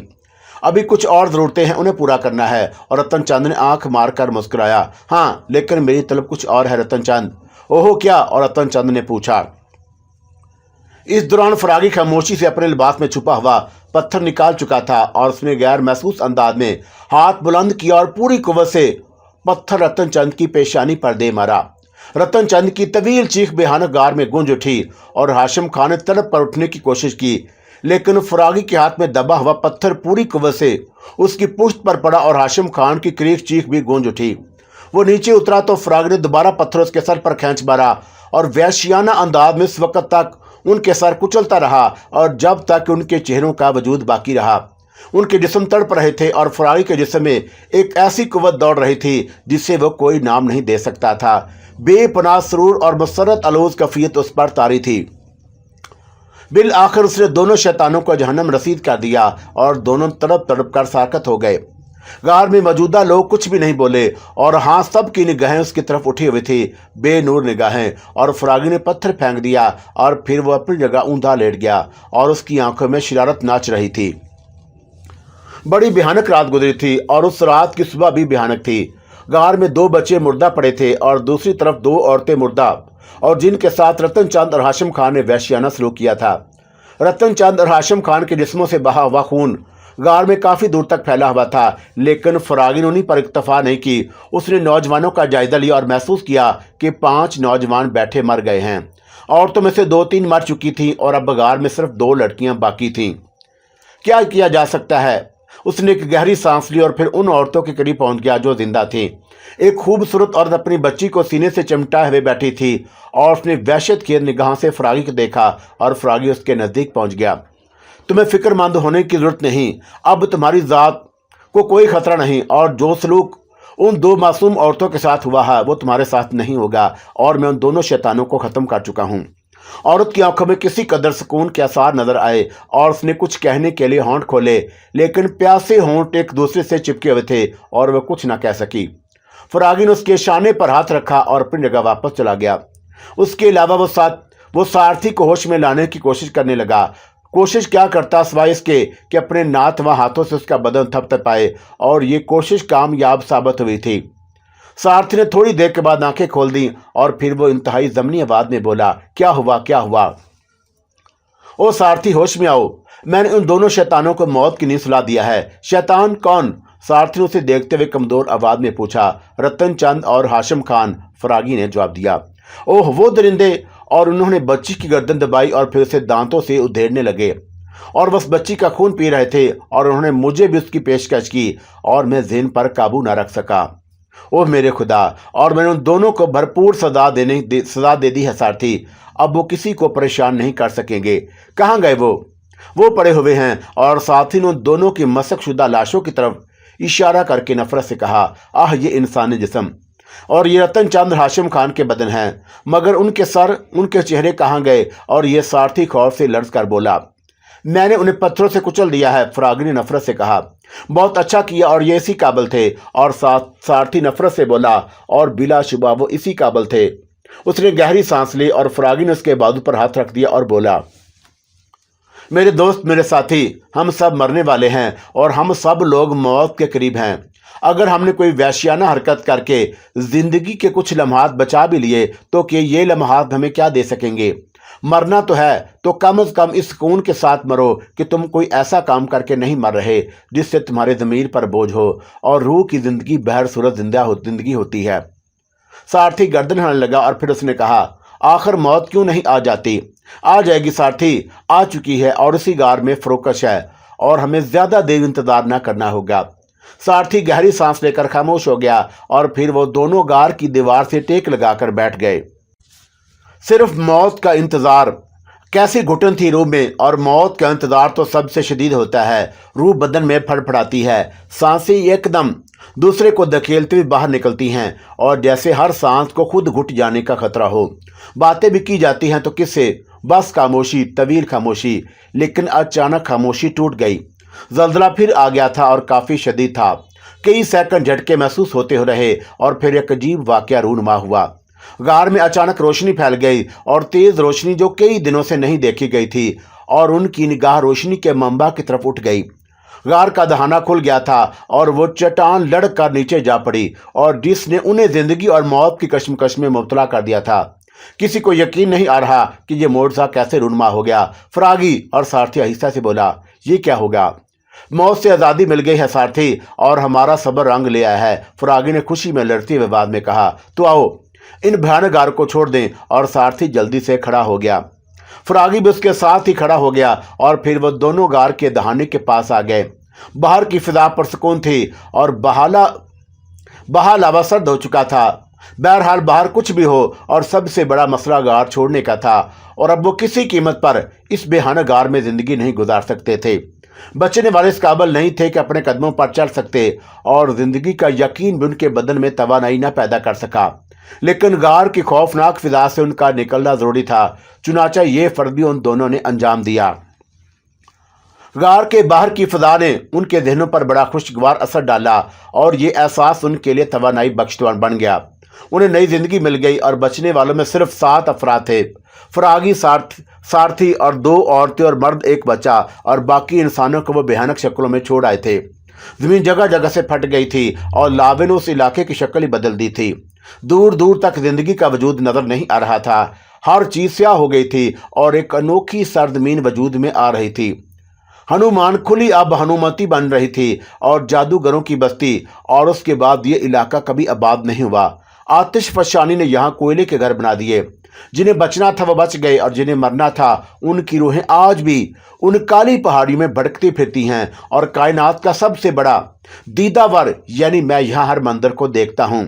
अभी कुछ और ज़रूरतें हैं, उन्हें पूरा करना है। और रतन चंद ने आंख मारकर मुस्कुराया। हाँ, लेकिन मेरी तलब कुछ और है रतन चंद। ओहो, क्या? और रतन चंद ने पूछा। इस दौरान फरागी खामोशी से अपने लिबास में छुपा हुआ पत्थर निकाल चुका था और उसने गैर महसूस अंदाज में हाथ बुलंद किया और पूरी कुव्वत से पत्थर रतन चंद की पेशानी पर दे मारा। रतन चंद की तवील चीख भयानक गार में गूंज उठी और हाशिम खान ने तड़प कर उठने की कोशिश की, लेकिन फरागी के हाथ में दबा हुआ पत्थर पूरी कुव्वत से उसकी पुश्त पर पड़ा और हाशिम खान की क्रीख चीख भी गूंज उठी। वो नीचे उतरा तो फरागी ने दोबारा पत्थर उसके सर पर खींच मारा और वहशियाना अंदाज में इस वक्त तक उनके सर कुचलता रहा और जब तक उनके चेहरों का वजूद बाकी रहा। उनके जिस्म तड़प रहे थे और फरागी के जिस्म में एक ऐसी कुव्वत दौड़ रही थी जिसे वो कोई नाम नहीं दे सकता था। बेपनाह सुरूर और मसरत आलूज कफियत उस पर तारी थी। बिल आखिर उसने दोनों शैतानों को जहन्नम रसीद कर दिया और दोनों तड़प तड़प कर साकत हो गए। गार में मौजूदा लोग कुछ भी नहीं बोले और हाँ, सब की निगाहें उसकी तरफ उठी हुई थी, बेनूर निगाहें। और फरागी ने पत्थर फेंक दिया और फिर वो अपनी जगह ऊंधा लेट गया और उसकी आंखों में शरारत नाच रही थी। बड़ी भयानक रात गुजरी थी और उस रात की सुबह भी भयानक थी। गार में 2 बच्चे मुर्दा पड़े थे और दूसरी तरफ 2 औरतें मुर्दा, और जिनके साथ रतन चंद और हाशिम खान ने वहशियाना सलूक किया था। रतन चंद और हाशिम खान के जिस्मों से बहा हुआ खून गार में काफी दूर तक फैला हुआ था, लेकिन फरागी ने उन्हीं पर इक्तफा नहीं की। उसने नौजवानों का जायजा लिया और महसूस किया कि 5 नौजवान बैठे मर गए हैं। औरतों में से 2-3 मर चुकी थीं और अब गार में सिर्फ 2 लड़कियां बाकी थीं। क्या किया जा सकता है? उसने एक गहरी सांस ली और फिर उन औरतों के करीब पहुंच गया जो जिंदा थीं। एक खूबसूरत औरत अपनी बच्ची को सीने से चिमटाए हुए बैठी थी और उसने वहशत की निगाह से फरागी को देखा और फरागी उसके नजदीक पहुंच गया। तुम्हें फिक्रमंद होने की जरूरत नहीं, अब तुम्हारी जात को कोई खतरा नहीं और जो सलूक उन 2 मासूम औरतों के साथ हुआ है वो तुम्हारे साथ नहीं होगा और मैं उन दोनों शैतानों को खत्म कर चुका हूं। औरत की आंखों में किसी कदर सुकून के आसार नजर आए और उसने कुछ कहने के लिए होंठ खोले, लेकिन प्यासे होंठ एक दूसरे से चिपके हुए थे और वह कुछ न कह सकी। फरागी ने उसके शाने पर हाथ रखा और अपनी जगह वापस चला गया। उसके अलावा वो सारथी को होश में लाने की कोशिश करने लगा। कोशिश क्या करता सिवाय इसके कि अपने नाथवा हाथों से उसका बदन थपथपाए, और ये कोशिश कामयाब साबित हुई थी। सारथी ने थोड़ी देर के बाद आंखें खोल दी और फिर वो इंतहाई ज़मीनी आवाज में बोला, क्या हुआ क्या हुआ? ओ सारथी, होश में आओ, मैंने उन दोनों शैतानों को मौत की नींद सुला दिया है। शैतान कौन? सारथी ने उसे देखते हुए कमजोर आवाज में पूछा। रतन चंद और हाशिम खान, फरागी ने जवाब दिया। ओह, वो दरिंदे! और उन्होंने बच्ची की गर्दन दबाई और फिर उसे दांतों से उधेड़ने लगे और बस बच्ची का खून पी रहे थे और उन्होंने मुझे भी उसकी पेशकश की और मैं ज़हन पर काबू न रख सका। ओह मेरे खुदा! और मैंने उन दोनों को भरपूर सजा दे दी है सारथी। अब वो किसी को परेशान नहीं कर सकेंगे। कहाँ गए वो पड़े हुए हैं। और साथी ने उन दोनों की मसक शुदा लाशों की तरफ इशारा करके नफरत से कहा, आह ये इंसानी जिस्म और ये रतन चंद हाशिम खान के बदन हैं, मगर उनके सर, उनके चेहरे कहाँ गए? और ये सारथी खौफ से लर्ज कर बोला, मैंने उन्हें पत्थरों से कुचल दिया है। फरागी ने नफरत से कहा। बहुत अच्छा किया, और ये इसी काबिल थे। और सारथी नफरत से बोला, और बिलाशुबा वो इसी काबिल थे। उसने गहरी सांस ली और फरागी ने उसके बाजू पर हाथ रख दिया और बोला, मेरे दोस्त, मेरे साथी, हम सब मरने वाले हैं और हम सब लोग मौत के करीब हैं। अगर हमने कोई वहशियाना हरकत करके जिंदगी के कुछ लम्हात बचा भी लिए तो कि ये लम्हात हमें क्या दे सकेंगे? मरना तो है तो कम से कम इस सुकून के साथ मरो कि तुम कोई ऐसा काम करके नहीं मर रहे जिससे तुम्हारे ज़मीर पर बोझ हो और रूह की जिंदगी बहर सूरत जिंदगी होती है। सारथी गर्दन हिलाने लगा और फिर उसने कहा, आखिर मौत क्यों नहीं आ जाती? आ जाएगी सारथी, आ चुकी है और उसी गार में फरोकश है और हमें ज्यादा देर इंतजार न करना होगा। सारथी गहरी सांस लेकर खामोश हो गया और फिर वो दोनों गार की दीवार से टेक लगाकर बैठ गए। सिर्फ मौत का इंतजार। कैसी घुटन थी रूह में, और मौत का इंतजार तो सबसे शदीद होता है। रूह बदन में फड़फड़ाती है, सांसें एकदम दूसरे को धकेलते हुए बाहर निकलती हैं और जैसे हर सांस को खुद घुट जाने का खतरा हो। बातें भी की जाती हैं तो किससे? बस खामोशी, तवील खामोशी। लेकिन अचानक खामोशी टूट गई। जल्जला फिर आ गया था और काफी शदीद था। कई सेकंड झटके महसूस होते रहे और फिर एक अजीब वाकया रूनुमा हुआ। गार में अचानक रोशनी फैल गई और तेज रोशनी जो कई दिनों से नहीं देखी गई थी, और उनकी निगाह रोशनी के मंबा की तरफ उठ गई। गार का दहाना खुल गया था और वो चट्टान लड़कर नीचे जा पड़ी और जिसने उन्हें जिंदगी और मौत की कश्मकश में मुब्तला कर दिया था। किसी को यकीन नहीं आ रहा कि ये मोर्चा कैसे रूनुमा हो गया। फरागी और सारथी आहिस्ता से बोला, ये क्या होगा? मौत से आज़ादी मिल गई है सारथी, और हमारा सब्र रंग ले आया है। फरागी ने खुशी में लड़ते हुए बाद में कहा, तो आओ इन भयानक गार को छोड़ दें। और सारथी जल्दी से खड़ा हो गया। फरागी भी उसके साथ ही खड़ा हो गया और फिर वो दोनों गार के दहाने के पास आ गए। बाहर की फिजा पुरसकून थी और बहाल सर्द हो चुका था। बहरहाल बाहर कुछ भी हो, और सबसे बड़ा मसला गार छोड़ने का था, और अब वो किसी कीमत पर इस बेहाना गार में जिंदगी नहीं गुजार सकते थे। बचने वाले इस काबिल नहीं थे कि अपने कदमों पर चल सकते, और जिंदगी का यकीन भी उनके बदन में तवानाई न पैदा कर सका। लेकिन गार की खौफनाक फिजा से उनका निकलना जरूरी था। चुनाचा ये फर्ज भी उन दोनों ने अंजाम दिया। गार के बाहर की फिजा ने उनके जहनों पर बड़ा खुशगवार असर डाला, और ये एहसास उनके लिए तवानाई बख्श बन गया। उन्हें नई जिंदगी मिल गई, और बचने वालों में सिर्फ 7 अफराद थे। फरागी, सारथी और 2 औरतें और मर्द, एक बच्चा, और बाकी इंसानों को वो भयानक शक्लों में छोड़ आए थे। जमीन जगह जगह से फट गई थी, और लावे ने उस इलाके की शक्ल ही बदल दी थी। दूर दूर तक जिंदगी का वजूद नजर नहीं आ रहा था। हर चीज स्याह हो गई थी, और एक अनोखी सरजमीन वजूद में आ रही थी। हनुमान खुली अब हनुमती बन रही थी, और जादूगरों की बस्ती, और उसके बाद ये इलाका कभी आबाद नहीं हुआ। आतिश फशानी ने यहाँ कोयले के घर बना दिए। जिन्हें बचना था वो बच गए, और जिन्हें मरना था उनकी रूहें आज भी उन काली पहाड़ियों में भटकती फिरती हैं। और कायनात का सबसे बड़ा दीदावर यानी मैं यहाँ हर मंदिर को देखता हूँ।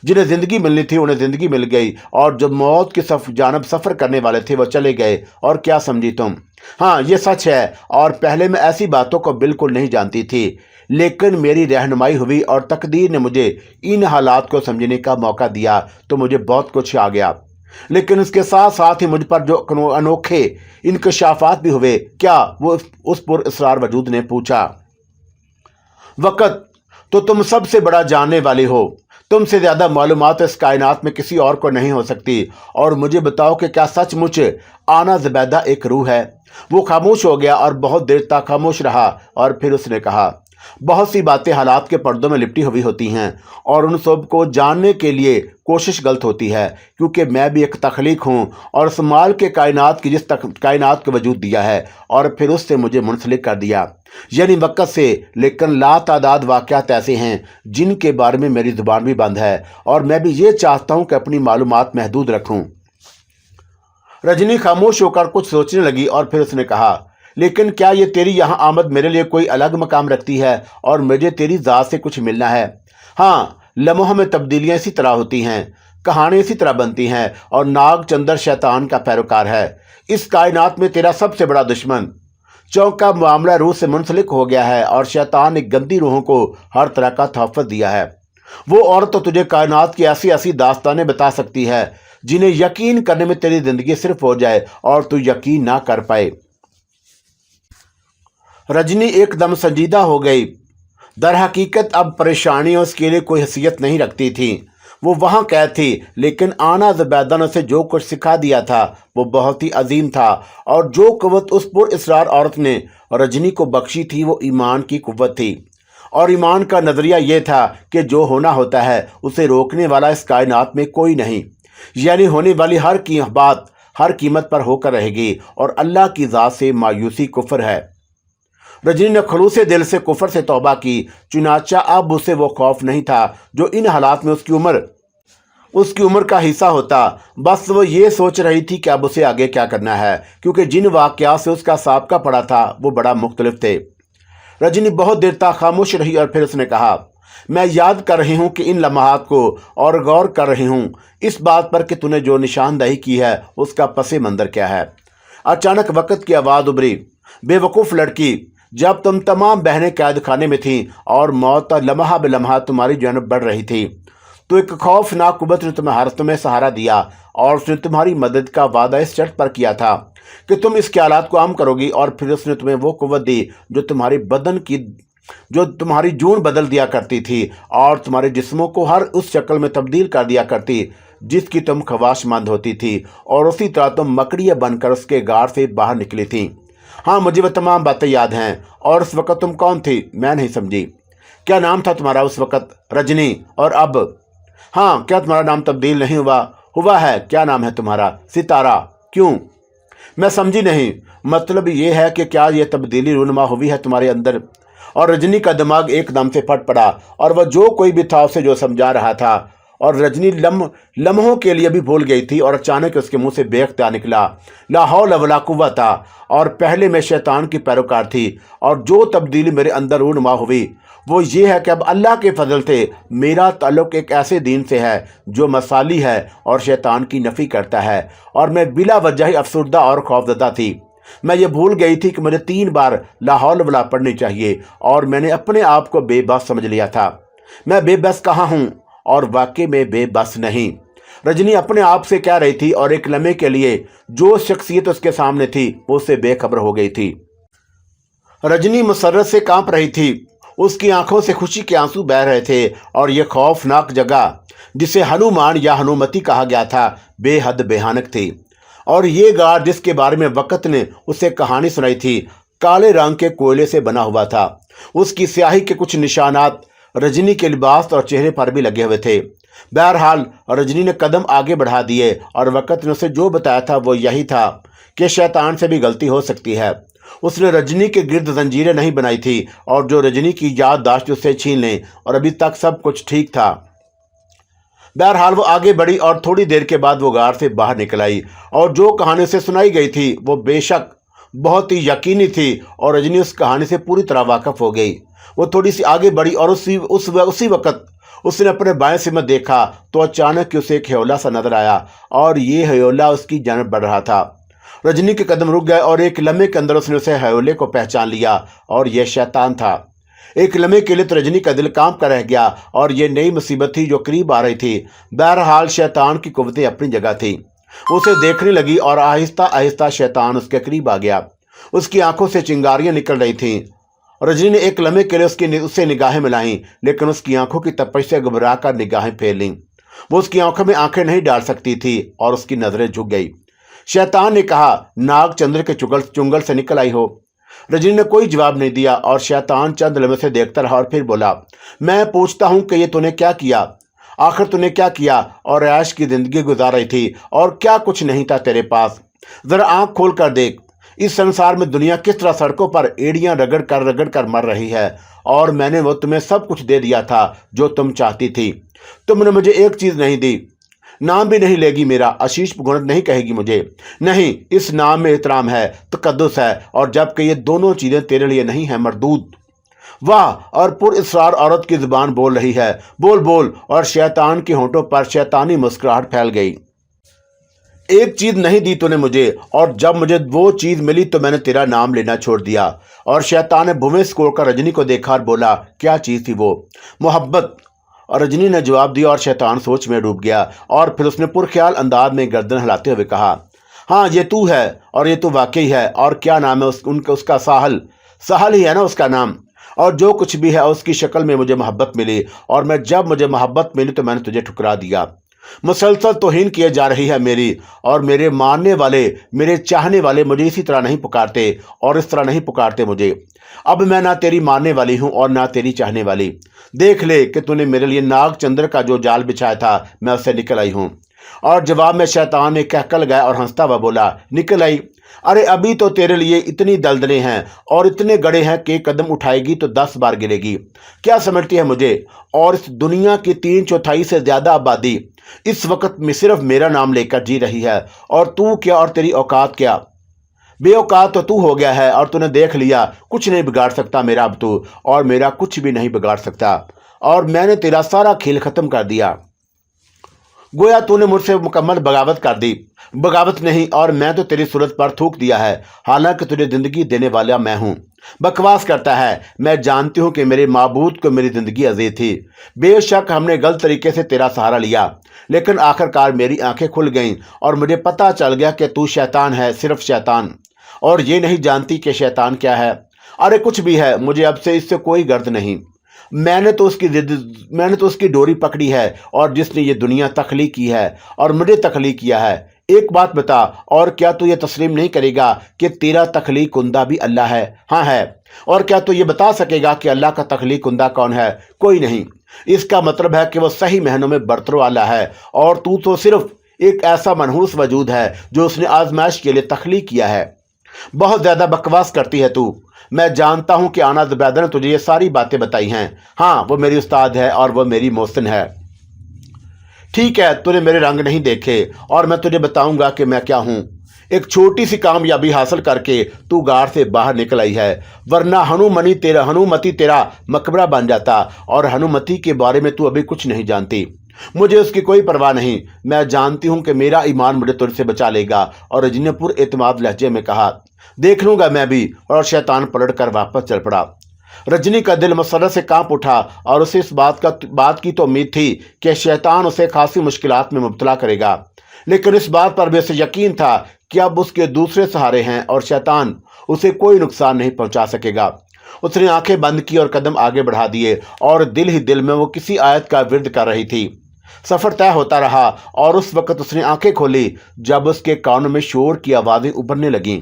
जिन्हें जिंदगी मिलनी थी उन्हें जिंदगी मिल गई, और जो मौत की जानब सफर करने वाले थे वो चले गए। और क्या समझी तुम? हाँ, ये सच है, और पहले मैं ऐसी बातों को बिल्कुल नहीं जानती थी, लेकिन मेरी रहनुमाई हुई और तकदीर ने मुझे इन हालात को समझने का मौका दिया, तो मुझे बहुत कुछ आ गया। लेकिन इसके साथ साथ ही मुझ पर जो अनोखे इंकशाफात भी हुए। क्या? वो उस पुर इसरार वजूद ने पूछा। वक़्त, तो तुम सबसे बड़ा जानने वाली हो। तुमसे ज्यादा मालूमात इस कायनात में किसी और को नहीं हो सकती। और मुझे बताओ कि क्या सचमुच आना ज़ुबैदा एक रूह है? वो खामोश हो गया और बहुत देर तक खामोश रहा, और फिर उसने कहा, बहुत सी बातें हालात के पर्दों में लिपटी हुई होती हैं, और उन सब को जानने के लिए कोशिश गलत होती है, क्योंकि मैं भी एक तख्लीक हूँ, और संभाल के कायनात की कायनात को वजूद दिया है, और फिर उससे मुझे मुंसलिक कर दिया, यानी वक़्त से। लेकिन लातादाद वाक़यात ऐसे हैं जिनके बारे में मेरी ज़ुबान भी बंद है, और मैं भी ये चाहता हूँ कि अपनी मालूमात महदूद रखूँ। रजनी खामोश होकर कुछ सोचने लगी, और फिर उसने कहा, लेकिन क्या ये तेरी यहाँ आमद मेरे लिए कोई अलग मकाम रखती है, और मुझे तेरी ज़ात से कुछ मिलना है? हाँ, लम्हों में तब्दीलियाँ इसी तरह होती हैं, कहानी इसी तरह बनती हैं, और नाग चंदर शैतान का पैरोकार है। इस कायनात में तेरा सबसे बड़ा दुश्मन चौंका मामला रूह से मुंसलिक हो गया है, और शैतान ने गंदी रूहों को हर तरह का तोहफा दिया है। वो औरत तो तुझे कायनात की ऐसी ऐसी दास्तानें बता सकती है जिन्हें यकीन करने में तेरी जिंदगी सिर्फ हो जाए और तू यकीन ना कर पाए। रजनी एकदम संजीदा हो गई। दर हकीकत अब परेशानियां उसके लिए कोई हैसियत नहीं रखती थी। वो वहाँ कैद थी, लेकिन आना ज़ुबैदा ने उसे जो कुछ सिखा दिया था वो बहुत ही अजीम था, और जो कुव्वत उस पुर इसरार औरत ने रजनी को बख्शी थी वो ईमान की कुव्वत थी। और ईमान का नज़रिया ये था कि जो होना होता है उसे रोकने वाला इस कायनात में कोई नहीं, यानी होने वाली हर बात हर कीमत पर होकर रहेगी, और अल्लाह की ज़ात से मायूसी कुफ्र है। रजनी ने खलूसे दिल से कुफर से तौबा की। चुनाचा अब उसे वो खौफ नहीं था जो इन हालात में उसकी उम्र का हिस्सा होता। बस वो ये सोच रही थी कि अब उसे आगे क्या करना है, क्योंकि जिन वाक़यात से उसका साबका पड़ा था वो बड़ा मुख्तलिफ थे। रजनी बहुत देर तक खामोश रही, और फिर उसने कहा, मैं याद कर रही हूँ कि इन लम्हात को, और गौर कर रही हूँ इस बात पर कि तूने जो निशानदही की है उसका पसे मंज़र क्या है। अचानक वक़्त की आवाज़ उभरी, बेवकूफ़ लड़की, जब तुम तमाम बहनें कैद खाने में थीं और मौत लम्हा बेलम्हा तुम्हारी जानब बढ़ रही थी, तो एक खौफनाक कुव्वत ने तुम्हें सहारा दिया, और उसने तुम्हारी मदद का वादा इस शर्त पर किया था कि तुम इस ख्यालात को आम करोगी, और फिर उसने तुम्हें वो कुव्वत दी जो तुम्हारी जून बदल दिया करती थी, और तुम्हारे जिस्मों को हर उस शक्ल में तब्दील कर दिया करती जिसकी तुम ख्वाहिशमंद होती थी, और उसी तरह तुम मकड़ियाँ बनकर उसके गार से बाहर निकली थी। हाँ, मुझे वह तमाम बातें याद हैं। और उस वक़्त तुम कौन थी? मैं नहीं समझी। क्या नाम था तुम्हारा उस वक़्त? रजनी। और अब? हाँ, क्या तुम्हारा नाम तब्दील नहीं हुआ? हुआ है? क्या नाम है तुम्हारा? सितारा। क्यों? मैं समझी नहीं। मतलब ये है कि क्या ये तब्दीली रूनुमा हुई है तुम्हारे अंदर? और रजनी का दिमाग एकदम से फट पड़ा और वह जो कोई भी था उसे जो समझा रहा था, और रजनी लम्हों के लिए भी भूल गई थी। और अचानक उसके मुंह से बेख्तियार निकला, ला हौल वला कुव्वता। और पहले मैं शैतान की पैरोकार थी, और जो तब्दीली मेरे अंदर रूनुमा हुई वो ये है कि अब अल्लाह के फजल से मेरा ताल्लुक एक ऐसे दीन से है जो मसाली है और शैतान की नफ़ी करता है। और मैं बिला वजह ही अफसुर्दा और खौफजदा थी। मैं ये भूल गई थी कि मुझे 3 बार ला हौल वला पढ़नी चाहिए, और मैंने अपने आप को बेबस समझ लिया था। मैं बेबस कहाँ हूँ, और वाकई में बेबस नहीं। रजनी अपने आप से कह रही थी, और एक लम्हे के लिए जो शख्सियत उसके सामने थी वो उससे बेखबर हो गई थी। रजनी मुसर्रत से कांप रही थी। उसकी आंखों से खुशी के आंसू बह रहे थे, और यह खौफनाक जगह जिसे हनुमान या हनुमती कहा गया था बेहद भयानक थी। और ये गार जिसके बारे में वक़्त ने उसे कहानी सुनाई थी काले रंग के कोयले से बना हुआ था। उसकी स्याही के कुछ निशानात रजनी के लिबास और चेहरे पर भी लगे हुए थे। बहरहाल रजनी ने कदम आगे बढ़ा दिए, और वक़्त ने उसे जो बताया था वो यही था कि शैतान से भी गलती हो सकती है। उसने रजनी के गिर्द जंजीरें नहीं बनाई थी, और जो रजनी की याददाश्त उससे छीन लें, और अभी तक सब कुछ ठीक था। बहरहाल वो आगे बढ़ी, और थोड़ी देर के बाद वो गार से बाहर निकल आई, और जो कहानी उसे सुनाई गई थी वो बेशक बहुत ही यकीनी थी, और रजनी उस कहानी से पूरी तरह वाकफ हो गई। वो थोड़ी सी आगे बढ़ी, और उसी वक्त उसने अपने बाएं सिमत देखा तो अचानक उसे एक ह्योला सा नजर आया, और ये ह्योला उसकी जानब बढ़ रहा था। रजनी के कदम रुक गए, और एक लम्हे के अंदर उसने उसे ह्योले को पहचान लिया, और यह शैतान था। एक लम्हे के लिए तो रजनी का दिल कांप कर रह गया, और यह नई मुसीबत थी जो करीब आ रही थी। बहरहाल शैतान की कुव्वतें अपनी जगह थी। उसे देखने लगी, और आहिस्ता आहिस्ता शैतान उसके करीब आ गया। उसकी आंखों से चिंगारियां निकल रही थीं। रजनी ने एक लम्हे के लिए उससे निगाहें मिलाईं, लेकिन उसकी आंखों की तपिश से घबरा कर निगाहें फेर लीं। वो उसकी आंखों में आंखें नहीं डाल सकती थी, और उसकी नजरें झुक गई। शैतान ने कहा, नाग चंद्र के चुंगल से निकल आई हो। रजनी ने कोई जवाब नहीं दिया, और शैतान चंद लम्हे से देखता रहा, और फिर बोला, मैं पूछता हूं कि ये तूने क्या किया? आखिर तूने क्या किया? और ऐश की जिंदगी गुजार रही थी, और क्या कुछ नहीं था तेरे पास? जरा आंख खोल कर देख। इस संसार में दुनिया किस तरह सड़कों पर एड़ियां रगड़ कर मर रही है, और मैंने वो तुम्हें सब कुछ दे दिया था जो तुम चाहती थी। तुमने मुझे एक चीज नहीं दी। नाम भी नहीं लेगी मेरा, आशीष गुणत नहीं कहेगी मुझे। नहीं, इस नाम में एहतराम है, तकद्दुस है, और जबकि ये दोनों चीजें तेरे लिए नहीं है मरदूद। वाह! और पुरइसरार औरत की जुबान बोल रही है, बोल बोल। और शैतान के होंठों पर शैतानी मुस्कुराहट फैल गई। एक चीज नहीं दी तूने मुझे, और जब मुझे वो चीज मिली तो मैंने तेरा नाम लेना छोड़ दिया। और शैतान ने भूमि सिकोड़कर रजनी को देखा और बोला, क्या चीज थी वो? मोहब्बत। और रजनी ने जवाब दिया, और शैतान सोच में डूब गया, और फिर उसने पुरख्याल अंदाज में गर्दन हिलाते हुए कहा, हाँ ये तू है, और ये तू वाकई है। और क्या नाम है उसका? साहल ही है ना उसका नाम। और जो कुछ भी है उसकी शक्ल में मुझे मोहब्बत मिली, और जब मुझे मोहब्बत मिली तो मैंने तुझे ठुकरा दिया। मुसलसल तौहीन किए जा रही है मेरी, और मेरे मानने वाले, मेरे चाहने वाले मुझे इसी तरह नहीं पुकारते, और इस तरह नहीं पुकारते मुझे। अब मैं ना तेरी मानने वाली हूं और ना तेरी चाहने वाली। देख ले कि तूने मेरे लिए नाग चंद्र का जो जाल बिछाया था, मैं उससे निकल आई हूं। और जवाब में शैतान ने कहकल गया और हंसता हुआ बोला, निकल आई? अरे अभी तो तेरे लिए इतनी दलदलें हैं और इतने गड़े हैं कि कदम उठाएगी तो 10 बार गिरेगी। क्या समझती है मुझे? और इस दुनिया की 3/4 से ज्यादा आबादी इस वक्त में सिर्फ मेरा नाम लेकर जी रही है, और तू क्या और तेरी औकात क्या? बेऔकात तो तू हो गया है, और तूने देख लिया कुछ नहीं बिगाड़ सकता मेरा अब तू, और मेरा कुछ भी नहीं बिगाड़ सकता, और मैंने तेरा सारा खेल खत्म कर दिया। गोया तूने मुझसे मुकम्मल बगावत कर दी। बगावत नहीं, और मैं तो तेरी सूरत पर थूक दिया है, हालांकि तुझे जिंदगी देने वाला मैं हूं। बकवास करता है। मैं जानती हूं कि मेरे माबूद को मेरी जिंदगी अजीज थी। बेशक हमने गलत तरीके से तेरा सहारा लिया, लेकिन आखिरकार मेरी आंखें खुल गईं, और मुझे पता चल गया कि तू शैतान है, सिर्फ शैतान, और ये नहीं जानती कि शैतान क्या है। अरे कुछ भी है, मुझे अब से इससे कोई गर्द नहीं। मैंने तो उसकी डोरी पकड़ी है, और जिसने ये दुनिया तख्लीक की है और मुझे तख्लीक किया है। एक बात बता, और क्या तू ये तस्लीम नहीं करेगा कि तेरा तख्लीक कुंदा भी अल्लाह है? हाँ है। और क्या तू ये बता सकेगा कि अल्लाह का तख्लीक कुंदा कौन है? कोई नहीं। इसका मतलब है कि वो सही महनों में बरतरों वाला है, और तू तो सिर्फ ایک ایسا منحوس وجود ہے جو اس نے آزمائش کے لیے تخلیق کیا ہے۔ بہت زیادہ بکواس کرتی ہے تو۔ میں جانتا ہوں کہ آنا زبیدہ نے تجھے یہ ساری باتیں بتائی ہیں۔ ہاں، وہ میری استاد ہے اور وہ میری محسن ہے۔ ٹھیک ہے، تو نے میرے رنگ نہیں دیکھے اور میں تجھے بتاؤں گا کہ میں کیا ہوں۔ ایک چھوٹی سی کامیابی حاصل کر کے تو غار سے باہر نکل آئی ہے، ورنہ ہنومتی تیرا مقبرہ بن جاتا، اور ہنومتی کے بارے میں تو ابھی کچھ نہیں جانتی۔ مجھے اس کی کوئی پرواہ نہیں، میں جانتی ہوں کہ میرا ایمان مجھے تجھ سے بچا لے گا۔ اور رجنی نے پر اعتماد لہجے میں کہا، دیکھ لوں گا میں بھی۔ اور شیطان پلٹ کر واپس چل پڑا۔ رجنی کا دل مسرت سے کانپ اٹھا اور اسے اس بات کی تو امید تھی کہ شیطان اسے خاصی مشکلات میں مبتلا کرے گا، لیکن اس بات پر بھی اسے یقین تھا کہ اب اس کے دوسرے سہارے ہیں اور شیطان اسے کوئی نقصان نہیں پہنچا سکے گا۔ اس نے آنکھیں بند کی اور قدم آگے بڑھا دیے، اور دل ہی دل میں وہ کسی آیت کا ورد کر رہی تھی۔ سفر طے ہوتا رہا اور اس وقت اس نے آنکھیں کھولی جب اس کے کانوں میں شور کی آوازیں ابھرنے لگیں۔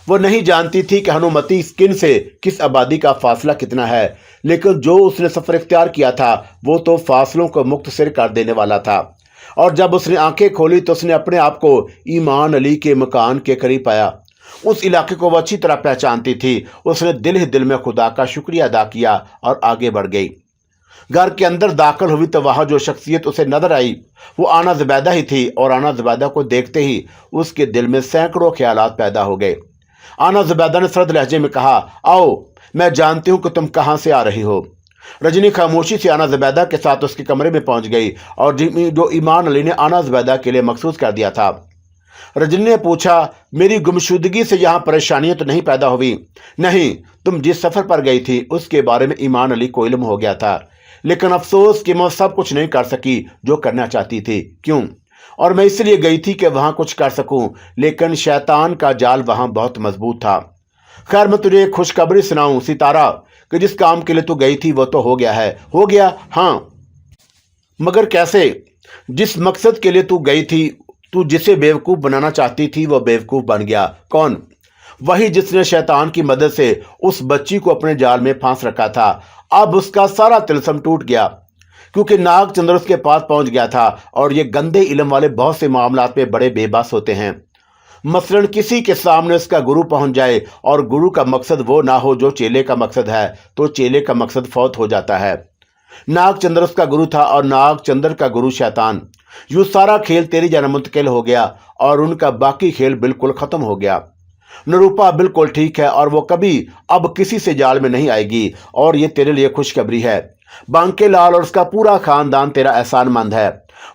وہ نہیں جانتی تھی کہ ہنومتی اسکن سے کس آبادی کا فاصلہ کتنا ہے، لیکن جو اس نے سفر اختیار کیا تھا وہ تو فاصلوں کو مختصر کر دینے والا تھا۔ اور جب اس نے آنکھیں کھولی تو اس نے اپنے آپ کو ایمان علی کے مکان کے قریب پایا۔ اس علاقے کو وہ اچھی طرح پہچانتی تھی۔ اس نے دل ہی دل میں خدا کا شکریہ ادا کیا اور آگے بڑھ گئی۔ گھر کے اندر داخل ہوئی تو وہاں جو شخصیت اسے نظر آئی وہ آنا زبیدہ ہی تھی، اور آنا زبیدہ کو دیکھتے ہی اس کے دل میں سینکڑوں خیالات پیدا ہو گئے۔ آنا زبیدہ نے سرد لہجے میں کہا، آؤ، میں جانتی ہوں کہ تم کہاں سے آ رہی ہو۔ رجنی خاموشی سے آنا زبیدہ کے ساتھ اس کے کمرے میں پہنچ گئی، اور جو ایمان علی نے آنا زبیدہ کے لیے مخصوص کر دیا تھا۔ رجنی نے پوچھا، میری گمشدگی سے یہاں پریشانیاں تو نہیں پیدا ہوئی؟ نہیں، تم جس سفر پر گئی تھی اس کے بارے میں ایمان علی کو علم ہو گیا تھا، لیکن افسوس کہ میں سب کچھ نہیں کر سکی جو کرنا چاہتی تھی۔ کیوں؟ اور میں اس لیے گئی تھی کہ وہاں کچھ کر سکوں، لیکن شیطان کا جال وہاں بہت مضبوط تھا۔ خیر، میں تجھے ایک خوشخبری سناؤں ستارہ، کہ جس کام کے لیے تو گئی تھی وہ تو ہو گیا ہے۔ ہو گیا؟ ہاں، مگر کیسے؟ جس مقصد کے لیے تو گئی تھی، تو جسے بیوقوف بنانا چاہتی تھی وہ بیوقوف بن گیا۔ کون؟ وہی جس نے شیطان کی مدد سے اس بچی کو اپنے جال میں پھانس رکھا تھا۔ اب اس کا سارا طلسم ٹوٹ گیا، کیونکہ ناگ چندر اس کے پاس پہنچ گیا تھا، اور یہ گندے علم والے بہت سے معاملات میں بڑے بے بس ہوتے ہیں۔ مثلاً کسی کے سامنے اس کا گرو پہنچ جائے اور گرو کا مقصد وہ نہ ہو جو چیلے کا مقصد ہے، تو چیلے کا مقصد فوت ہو جاتا ہے۔ ناگ چندر اس کا گرو تھا اور ناگ چندر کا گرو شیطان۔ یوں سارا کھیل تیری جانب منتقل ہو گیا اور ان کا باقی کھیل بالکل ختم ہو گیا۔ نروپا بالکل ٹھیک ہے اور وہ کبھی اب کسی سے جال میں نہیں آئے گی، اور یہ تیرے لیے خوشخبری ہے۔ بانکے لال اور اس کا پورا خاندان تیرا احسان مند ہے۔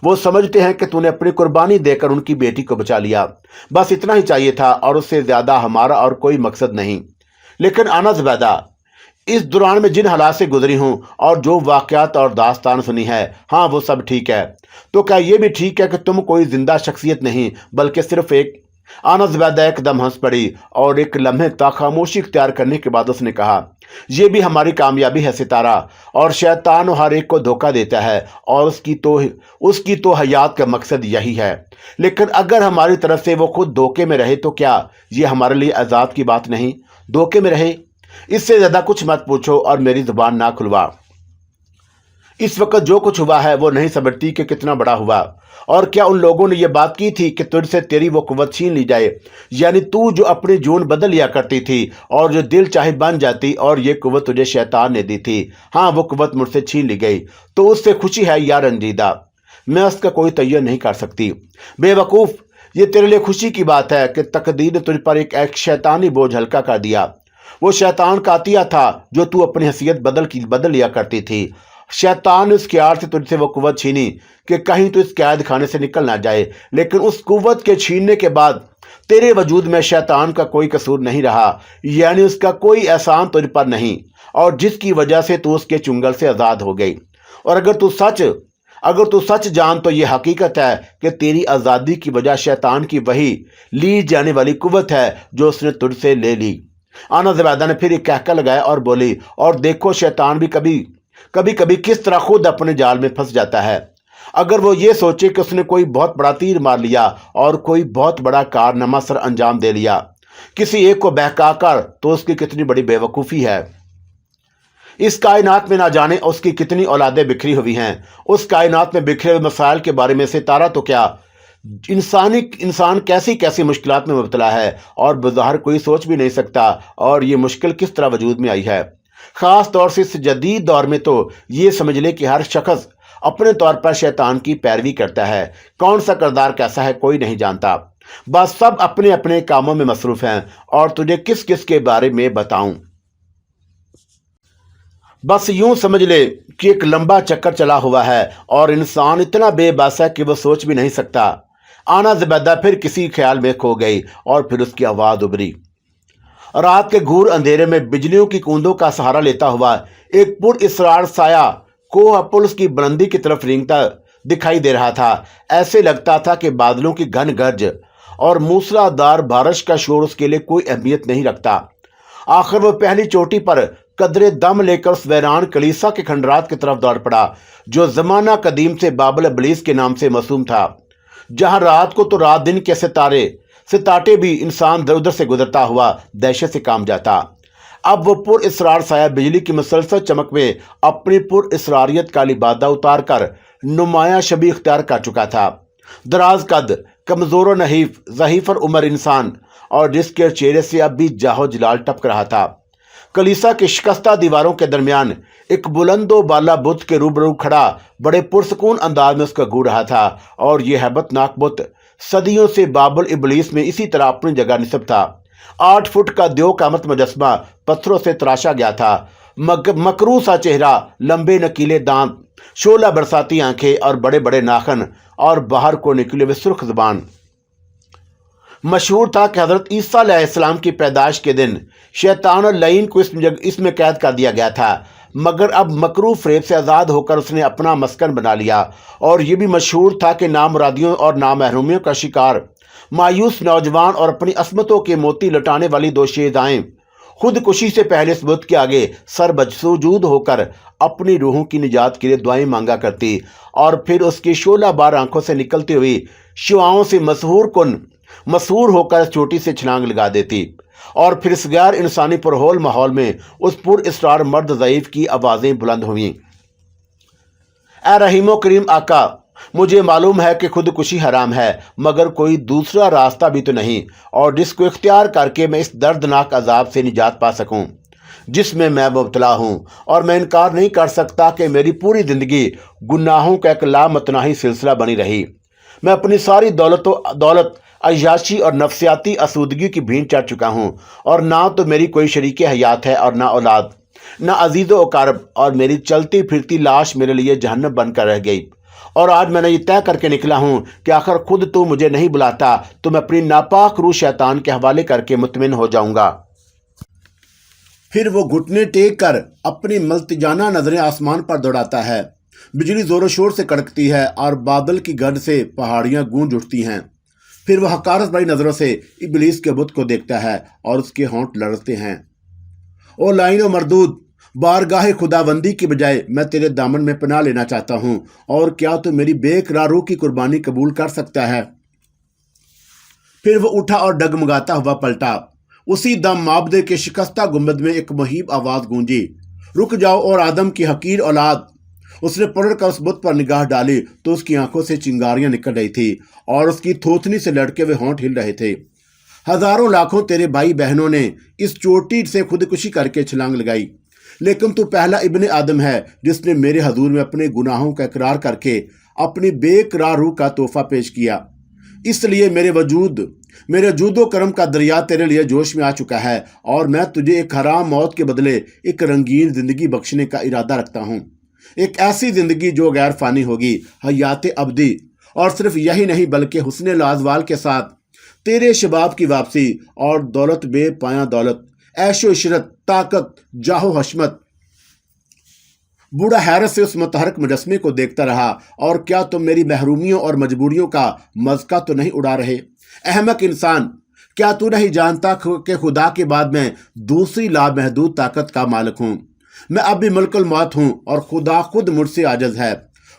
وہ سمجھتے ہیں کہ تو نے اپنی قربانی دے کر ان کی بیٹی کو بچا لیا۔ بس اتنا ہی چاہیے تھا، اور اس سے زیادہ ہمارا اور کوئی مقصد نہیں۔ لیکن آنا زبیدہ، اس دوران میں جن حالات سے گزری ہوں اور جو واقعات اور داستان سنی ہے، ہاں وہ سب ٹھیک ہے۔ تو کیا یہ بھی ٹھیک ہے کہ تم کوئی زندہ شخصیت نہیں بلکہ صرف ایک؟ آنا زبیدہ ایک دم ہنس پڑی، اور ایک لمحے تک خاموشی اختیار کرنے کے بعد اس نے کہا، یہ بھی ہماری کامیابی ہے ستارہ، اور شیطان ہر ایک کو دھوکہ دیتا ہے، اور اس کی تو حیات کا مقصد یہی ہے۔ لیکن اگر ہماری طرف سے وہ خود دھوکے میں رہے تو کیا یہ ہمارے لیے عذاب کی بات نہیں؟ دھوکے میں رہے؟ اس سے زیادہ کچھ مت پوچھو اور میری زبان نہ کھلوا۔ اس وقت جو کچھ ہوا ہے وہ نہیں سمجھتی کہ کتنا بڑا ہوا۔ اور کیا ان لوگوں نے یہ بات کی تھی کہ تجھ سے تیری وہ قوت چھین لی جائے؟ یعنی تو جو اپنی جون بدل لیا کرتی تھی اور جو دل چاہے بن جاتی، اور یہ قوت تجھے شیطان نے دی تھی، ہاں وہ قوت مجھ سے چھین لی گئی، تو اس سے خوشی ہے یا رنجیدہ؟ میں اس کا کوئی تعین نہیں کر سکتی۔ بے وقوف، یہ تیرے لیے خوشی کی بات ہے کہ تقدیر نے تجھ پر ایک شیطانی بوجھ ہلکا کر دیا۔ وہ شیطان کا عطیہ تھا جو تو اپنی حیثیت بدل لیا کرتی تھی۔ شیطان نے اس خیال سے تجھ سے وہ قوت چھینی کہ کہیں تو اس قید خانے سے نکل نہ جائے، لیکن اس قوت کے چھیننے کے بعد تیرے وجود میں شیطان کا کوئی قصور نہیں رہا، یعنی اس کا کوئی احسان تجھ پر نہیں، اور جس کی وجہ سے تو اس کے چنگل سے آزاد ہو گئی۔ اور اگر تو سچ جان تو یہ حقیقت ہے کہ تیری آزادی کی وجہ شیطان کی وہی لی جانے والی قوت ہے جو اس نے تجھ سے لے لی۔ آنا زبیدہ نے پھر ایک کہکہ لگایا اور بولی، اور دیکھو شیطان بھی کبھی کبھی کس طرح خود اپنے جال میں پھنس جاتا ہے۔ اگر وہ یہ سوچے کہ اس نے کوئی بہت بڑا تیر مار لیا اور کوئی بہت بڑا کارنامہ سر انجام دے لیا کسی ایک کو بہکا کر، تو اس کی کتنی بڑی بے وقوفی ہے۔ इस कायनात में ना जाने उसकी कितनी औलादें बिखरी हुई हैं। उस कायनात में बिखरे हुए मसाइल के बारे में सितारा तो क्या, इंसान कैसी कैसी मुश्किलात में मुब्तला है और बज़ाहिर कोई सोच भी नहीं सकता। और ये मुश्किल किस तरह वजूद में आई है। ख़ास तौर से इस जदीद दौर में तो ये समझ ले कि हर शख्स अपने तौर पर शैतान की पैरवी करता है। कौन सा किरदार कैसा है कोई नहीं जानता। बस सब अपने अपने कामों में मसरूफ़ हैं और तुझे किस किस के बारे में बताऊं। बस यूं समझ ले कि एक लंबा चक्कर चला हुआ है और इंसान इतना बेबस है कि वो सोच भी नहीं सकता। आना ज़बैदा फिर किसी ख्याल में खो गई और फिर उसकी आवाज़ उभरी। रात के घूर अंधेरे में बिजलियों की कूंदों का सहारा लेता हुआ एक पुरअसरार साया कोह पुल की बुलंदी की तरफ रेंगता दिखाई दे रहा था। ऐसे लगता था कि बादलों की घन गर्ज और मूसलाधार बारिश का शोर उसके लिए कोई अहमियत नहीं रखता। आखिर वो पहली चोटी पर कदरे दम लेकर उस वैरान कलीसा के खंडरात की तरफ दौड़ पड़ा जो ज़माना कदीम से बाबुल इब्लीस के नाम से मसूम था, जहां रात को तो रात दिन के सितारे भी इंसान दर उधर से गुजरता हुआ दहशत से काम जाता। अब वो पुरअसरार साया बिजली की मुसलसल चमक में अपनी पुरअसरारियत का लिबादा उतार कर नुमाया शबी इख्तियार कर चुका था। दराज कद, कमज़ोर और नहीफ, ज़हीफ़ और उमर इंसान, और जिसके चेहरे से अब भी जाहो जलाल टपक रहा था। कलीसा की शिकस्ता दीवारों के दरमियान एक बुलंदो बाला बुत के रूबरू खड़ा बड़े पुरसकून अंदाज में उसका गूढ़ रहा था। और ये हैबतनाक बुत सदियों से बाबुल इब्लीस में इसी तरह अपनी जगह निस्ब था। 8 फुट का द्यो कामत मुजस्मा पत्थरों से तराशा गया था। मकरू सा चेहरा, लंबे नकीले दांत, शोला बरसाती आंखें और बड़े बड़े नाखन और बाहर को निकले हुए सुर्ख जुबान। मशहूर था कि हज़रत ईसा अलैहिस्सलाम की पैदाइश के दिन शैतान और लईन को इसमें कैद कर दिया गया था, मगर अब मकरू फ़रेब से आज़ाद होकर उसने अपना मस्कन बना लिया। और ये भी मशहूर था कि नामुरादियों और नामहरूमियों का शिकार मायूस नौजवान और अपनी असमतों के मोती लुटाने वाली 2 शेज़ाएं खुदकुशी से पहले इस बुत के आगे सरबसुजूद होकर अपनी रूहों की निजात के लिए दुआएं मांगा करती और फिर उसकी शोला बार आंखों से निकलती हुई शुआओं से मशहूर होकर चोटी से छलांग लगा देती। और फिर इस गैर इंसानी पुरहोल माहौल में उस पुरअसरार मर्द ज़ईफ़ की आवाज़ें बुलंद हुईं। ए रहीमो करीम आका, मुझे मालूम है कि खुदकुशी हराम है, मगर कोई दूसरा रास्ता भी तो नहीं और जिसको इख्तियार करके मैं इस दर्दनाक अजाब से निजात पा सकूं जिसमें मैं मुब्तला हूं। और मैं इनकार नहीं कर सकता कि मेरी पूरी ज़िंदगी गुनाहों का एक लामतनाही सिलसिला बनी रही। मैं अपनी सारी दौलत अय्याशी और नफसियाती आसूदगी की भीड़ चढ़ चुका हूँ और ना तो मेरी कोई शरीक हयात है और ना औलाद, ना अजीज़ व अकारब, और मेरी चलती फिरती लाश मेरे लिए जहन्नम बनकर रह गई। और आज मैंने ये तय करके निकला हूँ कि आखिर खुद तू मुझे नहीं बुलाता तो मैं अपनी नापाक रूह शैतान के हवाले करके मुतमिन हो जाऊँगा। फिर वो घुटने टेक कर अपनी मल्तजाना नजरें आसमान पर दौड़ाता है। बिजली जोरों शोर से कड़कती है और बादल की गर्द से पहाड़ियां गूंज उठती हैं। फिर वह हकारत भरी नजरों से इब्लीस के बुत को देखता है और उसके होंठ लड़ते हैं। ओ लाइन ओ मरदूद, बारगाह खुदाबंदी की बजाय मैं तेरे दामन में पनाह लेना चाहता हूँ, और क्या तू मेरी बेकरार रूह की कुर्बानी कबूल कर सकता है। फिर वो उठा और डगमगाता हुआ पलटा। उसी दम माबदे के शिकस्ता गुंबद में एक मुहीब आवाज गूंजी, रुक जाओ और आदम की हकीर औलाद। उसने पलटकर उस बुत पर निगाह डाली तो उसकी आंखों से चिंगारियां निकल रही थी और उसकी थोथनी से लड़के हुए होंठ हिल रहे थे। हजारों लाखों तेरे भाई बहनों ने इस चोटी से खुदकुशी करके छलांग लगाई, लेकिन तू पहला इब्ने आदम है जिसने मेरे हजूर में अपने गुनाहों का इकरार करके अपनी बेकरार रूह का तोहफा पेश किया। इसलिए मेरे जूदो करम का दरिया तेरे लिए जोश में आ चुका है और मैं तुझे एक हराम मौत के बदले एक रंगीन जिंदगी बख्शने का इरादा रखता हूँ। एक ऐसी जिंदगी जो गैर फानी होगी, हयात अबदी, और सिर्फ यही नहीं बल्कि हुस्ने लाजवाल के साथ तेरे शबाब की वापसी और दौलत बे पाया दौलत, ऐशो इशरत, ताकत, जाहो हशमत। बूढ़ा हैरत से उस मुतहरक मुजस्मे को देखता रहा। और क्या तुम मेरी महरूमियों और मजबूरियों का मज़का तो नहीं उड़ा रहे? अहमक इंसान, क्या तू नहीं जानता कि खुदा के बाद मैं दूसरी लामहदूद ताकत का मालिक हूँ? मैं अब भी मुल्कुल मौत हूँ और खुदा खुद मुझसे आजज़ है।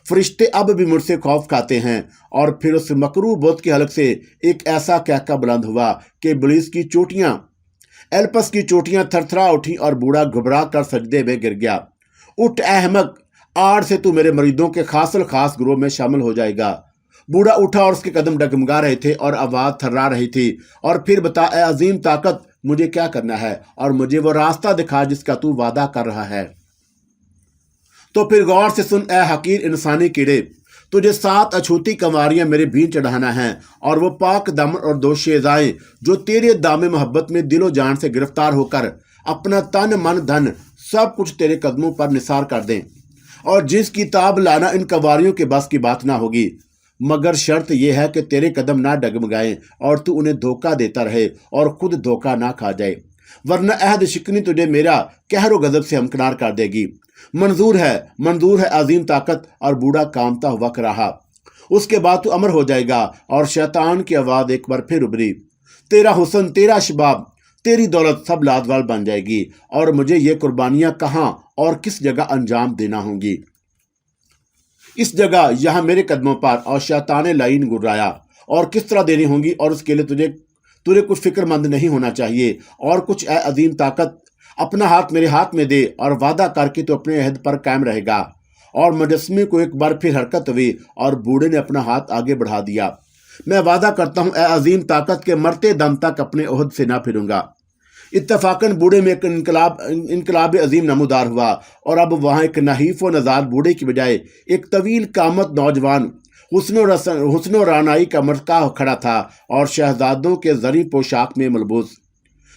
फरिश्ते अब भी मुझसे खौफ खाते हैं। और फिर उस मकरू बुत के हलक से एक ऐसा कहका बुलंद हुआ कि इब्लीस की चोटियाँ एल्पस की चोटियां थरथरा उठी और बूढ़ा घबरा कर सजदे में गिर गया। उठ अहमक, आड़ से तू मेरे मरीदों के खासल खास ग्रोह में शामिल हो जाएगा। बूढ़ा उठा और उसके कदम डगमगा रहे थे और आवाज थर्रा रही थी। और फिर बता ए अजीम ताकत, मुझे क्या करना है और मुझे वो रास्ता दिखा जिसका तू वादा कर रहा है। तो फिर गौर से सुन ए हकीर इंसानी कीड़े, तुझे 7 अछूती कंवारियां मेरे भीन चढ़ाना है और वो पाक दामन और 2 शेजाएं जो तेरे दामे मोहब्बत में दिलो जान से गिरफ्तार होकर अपना तन मन धन सब कुछ तेरे कदमों पर निसार कर दें। और जिस किताब लाना इन कंवारियों के बस की बात ना होगी, मगर शर्त यह है कि तेरे कदम ना डगमगाएं और तू उन्हें धोखा देता रहे और खुद धोखा ना खा जाए, वरना अहद शिकनी तुझे मेरा कहरो गजब से हमकिनार कर देगी। मंजूर है अजीम ताकत। और बूढ़ा कामता हुआ रहा। उसके बाद तू अमर हो जाएगा। और शैतान की आवाज एक बार फिर उभरी, तेरा हुस्न, तेरा शबाब, तेरी दौलत सब लाजवाब बन जाएगी और मुझे ये कुर्बानियां कहाँ और किस जगह अंजाम देना होंगी। इस जगह यहाँ मेरे कदमों पर। और शैतान लाइन गुर्राया, और किस तरह देनी होंगी और उसके लिए तुझे कुछ फिक्रमंद नहीं होना चाहिए और कुछ ए अजीम ताकत, अपना हाथ मेरे हाथ में दे और वादा करके तो अपने अहद पर कायम रहेगा। और मुजस्समे को एक बार फिर हरकत हुई और बूढ़े ने अपना हाथ आगे बढ़ा दिया। मैं वादा करता हूं ए अजीम ताकत के मरते दम तक अपने ओहद से ना फिरूंगा। इत्तफाकन बूढ़े में एक इनकलाब अजीम नमूदार हुआ और अब वहां एक नहीफ व नज़ार बूढ़े की बजाय एक तवील कामत नौजवान हुस्नो रानाई का मरका खड़ा था और शहजादों के जरी पोशाक में मलबूस।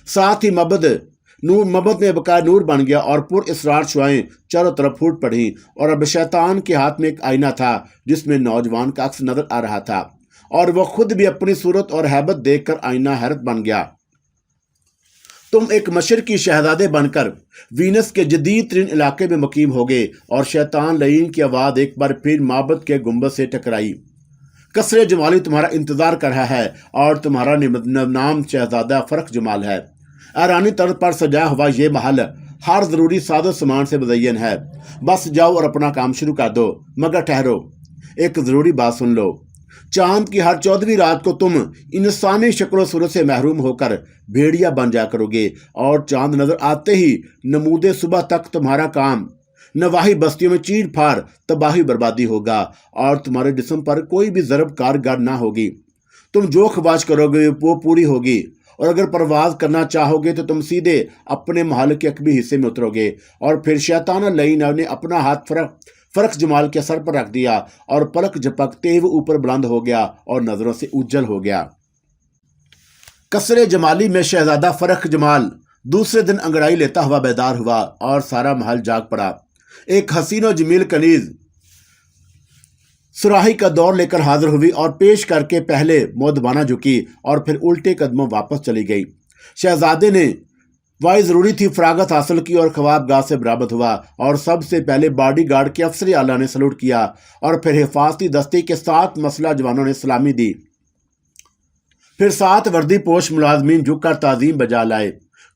साथ ही मबद में बकाया नूर बन गया और पुर इसरार शुआएं चारों तरफ फूट पड़ी। और अब शैतान के हाथ में एक आईना था जिसमें नौजवान का अक्स नजर आ रहा था और वह खुद भी अपनी सूरत और हैबत देखकर आईना हैरत बन गया। तुम एक मशरकी शहजादे बनकर वीनस के जदीद तरीन इलाके में मुकीम हो गए। और शैतान लईन की आवाज़ एक बार फिर माबद के गुंबद से टकराई, कसरे जमाली तुम्हारा इंतजार कर रहा है और तुम्हारा नाम शहजादा फर्क जमाल है। ऐरानी तर्ज पर सजाया हुआ ये महल हर जरूरी साजो सामान से मुज़य्यन है। बस जाओ और अपना काम शुरू कर दो, मगर ठहरो, एक जरूरी बात सुन लो। चांद की हर 14वीं रात को तुम इंसानी शक्ल सूरत से महरूम होकर भेड़िया बन जा करोगे और चांद नजर आते ही नमूदे सुबह तक तुम्हारा काम नवाही बस्तियों में चीड़ फाड़ तबाही बर्बादी होगा और तुम्हारे जिस्म पर कोई भी ज़रब कारगर ना होगी। तुम जो ख्वाहिश करोगे वो पूरी होगी और अगर परवाज करना चाहोगे तो तुम सीधे अपने महल के अकबी हिस्से में उतरोगे। और फिर शैतान लईन ने अपना हाथ फर्क जमाल के सर पर रख दिया और पलक झपकते ही वो ऊपर बुलंद हो गया और नजरों से उज्जल हो गया। कसरे जमाली में शहजादा फर्क जमाल दूसरे दिन अंगड़ाई लेता हुआ बेदार हुआ और सारा महल जाग पड़ा। एक हसीन और जमील कनीज सुराही का दौर लेकर हाजिर हुई और पेश करके पहले मोदबाना झुकी और फिर उल्टे कदमों वापस चली गई। शहजादे ने वाई जरूरी थी फरागत हासिल की और ख्वाबगाह से बरामद हुआ और सबसे पहले बॉडी गार्ड के अफसर आला ने सलूट किया और फिर हिफाजती दस्ते के 7 मसला जवानों ने सलामी दी। फिर 7 वर्दी पोश मुलाजमीन झुककर ताजीम बजा लाए।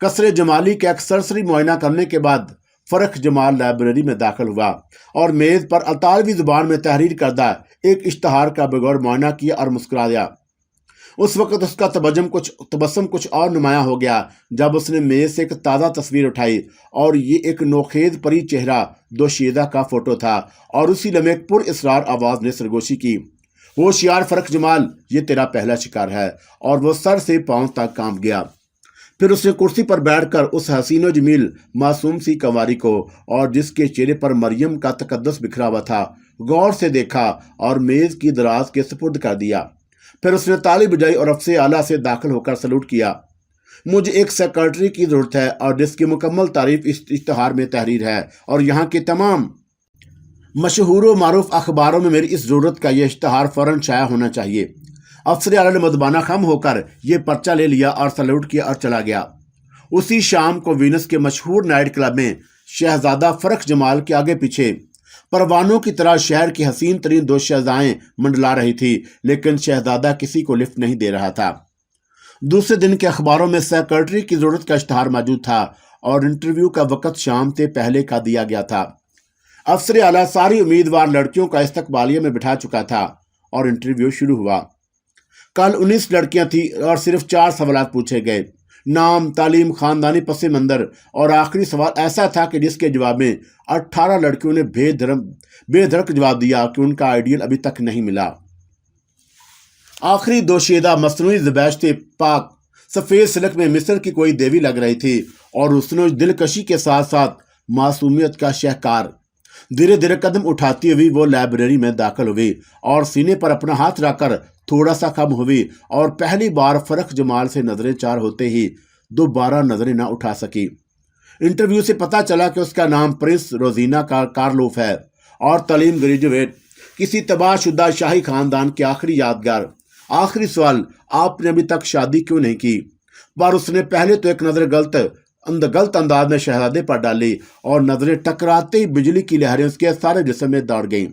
कसरे जमाली के एक सरसरी मुआयना करने के बाद फर्क जमाल लाइब्रेरी में दाखिल हुआ और मेज पर अतालवी जुबान में तहरीर करदा एक इश्तहार का बगौर मुआयना किया और मुस्कुरा दिया। उस वक्त उसका तबस्सुम कुछ और नुमाया हो गया जब उसने मेज से एक ताज़ा तस्वीर उठाई और ये एक नोखेज परी चेहरा दोशीदा का फोटो था। और उसी लम्हे एक पुर इसरार आवाज़ ने सरगोशी की, होशियार फर्क जमाल, ये तेरा पहला शिकार है। और वो सर से पांव तक कांप गया। फिर उसने कुर्सी पर बैठकर उस हसीनो जमील मासूम सी कंवारी को और जिसके चेहरे पर मरियम का तकद्दुस बिखरा हुआ था गौर से देखा और मेज की दराज के सुपुर्द कर दिया। फिर उसने ताली बजाई और अफसर आला से दाखिल होकर सलूट किया। मुझे एक सेक्रेटरी की जरूरत है और जिसकी मुकम्मल तारीफ इस इश्तहार में तहरीर है और यहाँ के तमाम मशहूर व मारूफ अखबारों में मेरी इस जरूरत का यह इश्तहार फौरन शाया होना चाहिए। अफसर आला ने मदबाना खम होकर यह पर्चा ले लिया और सलूट किया और चला गया। उसी शाम को वीनस के मशहूर नाइट क्लब में शहजादा फर्क जमाल के आगे पीछे परवानों की तरह शहर की हसीन तरीन 2 शहजाएं मंडला रही थी, लेकिन शहजादा किसी को लिफ्ट नहीं दे रहा था। दूसरे दिन के अखबारों में सेक्रेटरी की जरूरत का इश्तहार मौजूद था और इंटरव्यू का वक्त शाम से पहले का दिया गया था। अफसर आला सारी उम्मीदवार लड़कियों का इस्तकबालिया में बिठा चुका था और इंटरव्यू शुरू हुआ। कल 19 लड़कियां थी और सिर्फ 4 सवाल पूछे गए। نام، تعلیم، خاندانی پس منظر، اور آخری سوال ایسا تھا کہ جس کے جواب میں 18 لڑکیوں نے بے دھڑک جواب دیا کہ ان کا آئیڈیل ابھی تک نہیں ملا۔ آخری دوشیزہ مصنوعی ذبیحت پاک سفید سلک میں مصر کی کوئی دیوی لگ رہی تھی، اور اس نے دلکشی کے ساتھ ساتھ معصومیت کا شہکار۔ دھیرے دھیرے قدم اٹھاتی ہوئی وہ لائبریری میں داخل ہوئی اور سینے پر اپنا ہاتھ رکھ کر تھوڑا سا خم ہوئی، اور پہلی بار فرق جمال سے نظریں چار ہوتے ہی دوبارہ نظریں نہ اٹھا سکی۔ انٹرویو سے پتا چلا کہ اس کا نام پرنس روزینا کارلوف ہے، اور تعلیم گریجویٹ، کسی تباہ شدہ شاہی خاندان کی آخری یادگار۔ آخری سوال، آپ نے ابھی تک شادی کیوں نہیں کی؟ پر اس نے پہلے تو ایک نظر غلط انداز میں شہزادے پر ڈالی، اور نظریں ٹکراتے ہی بجلی کی لہریں اس کے سارے جسم میں دوڑ گئیں۔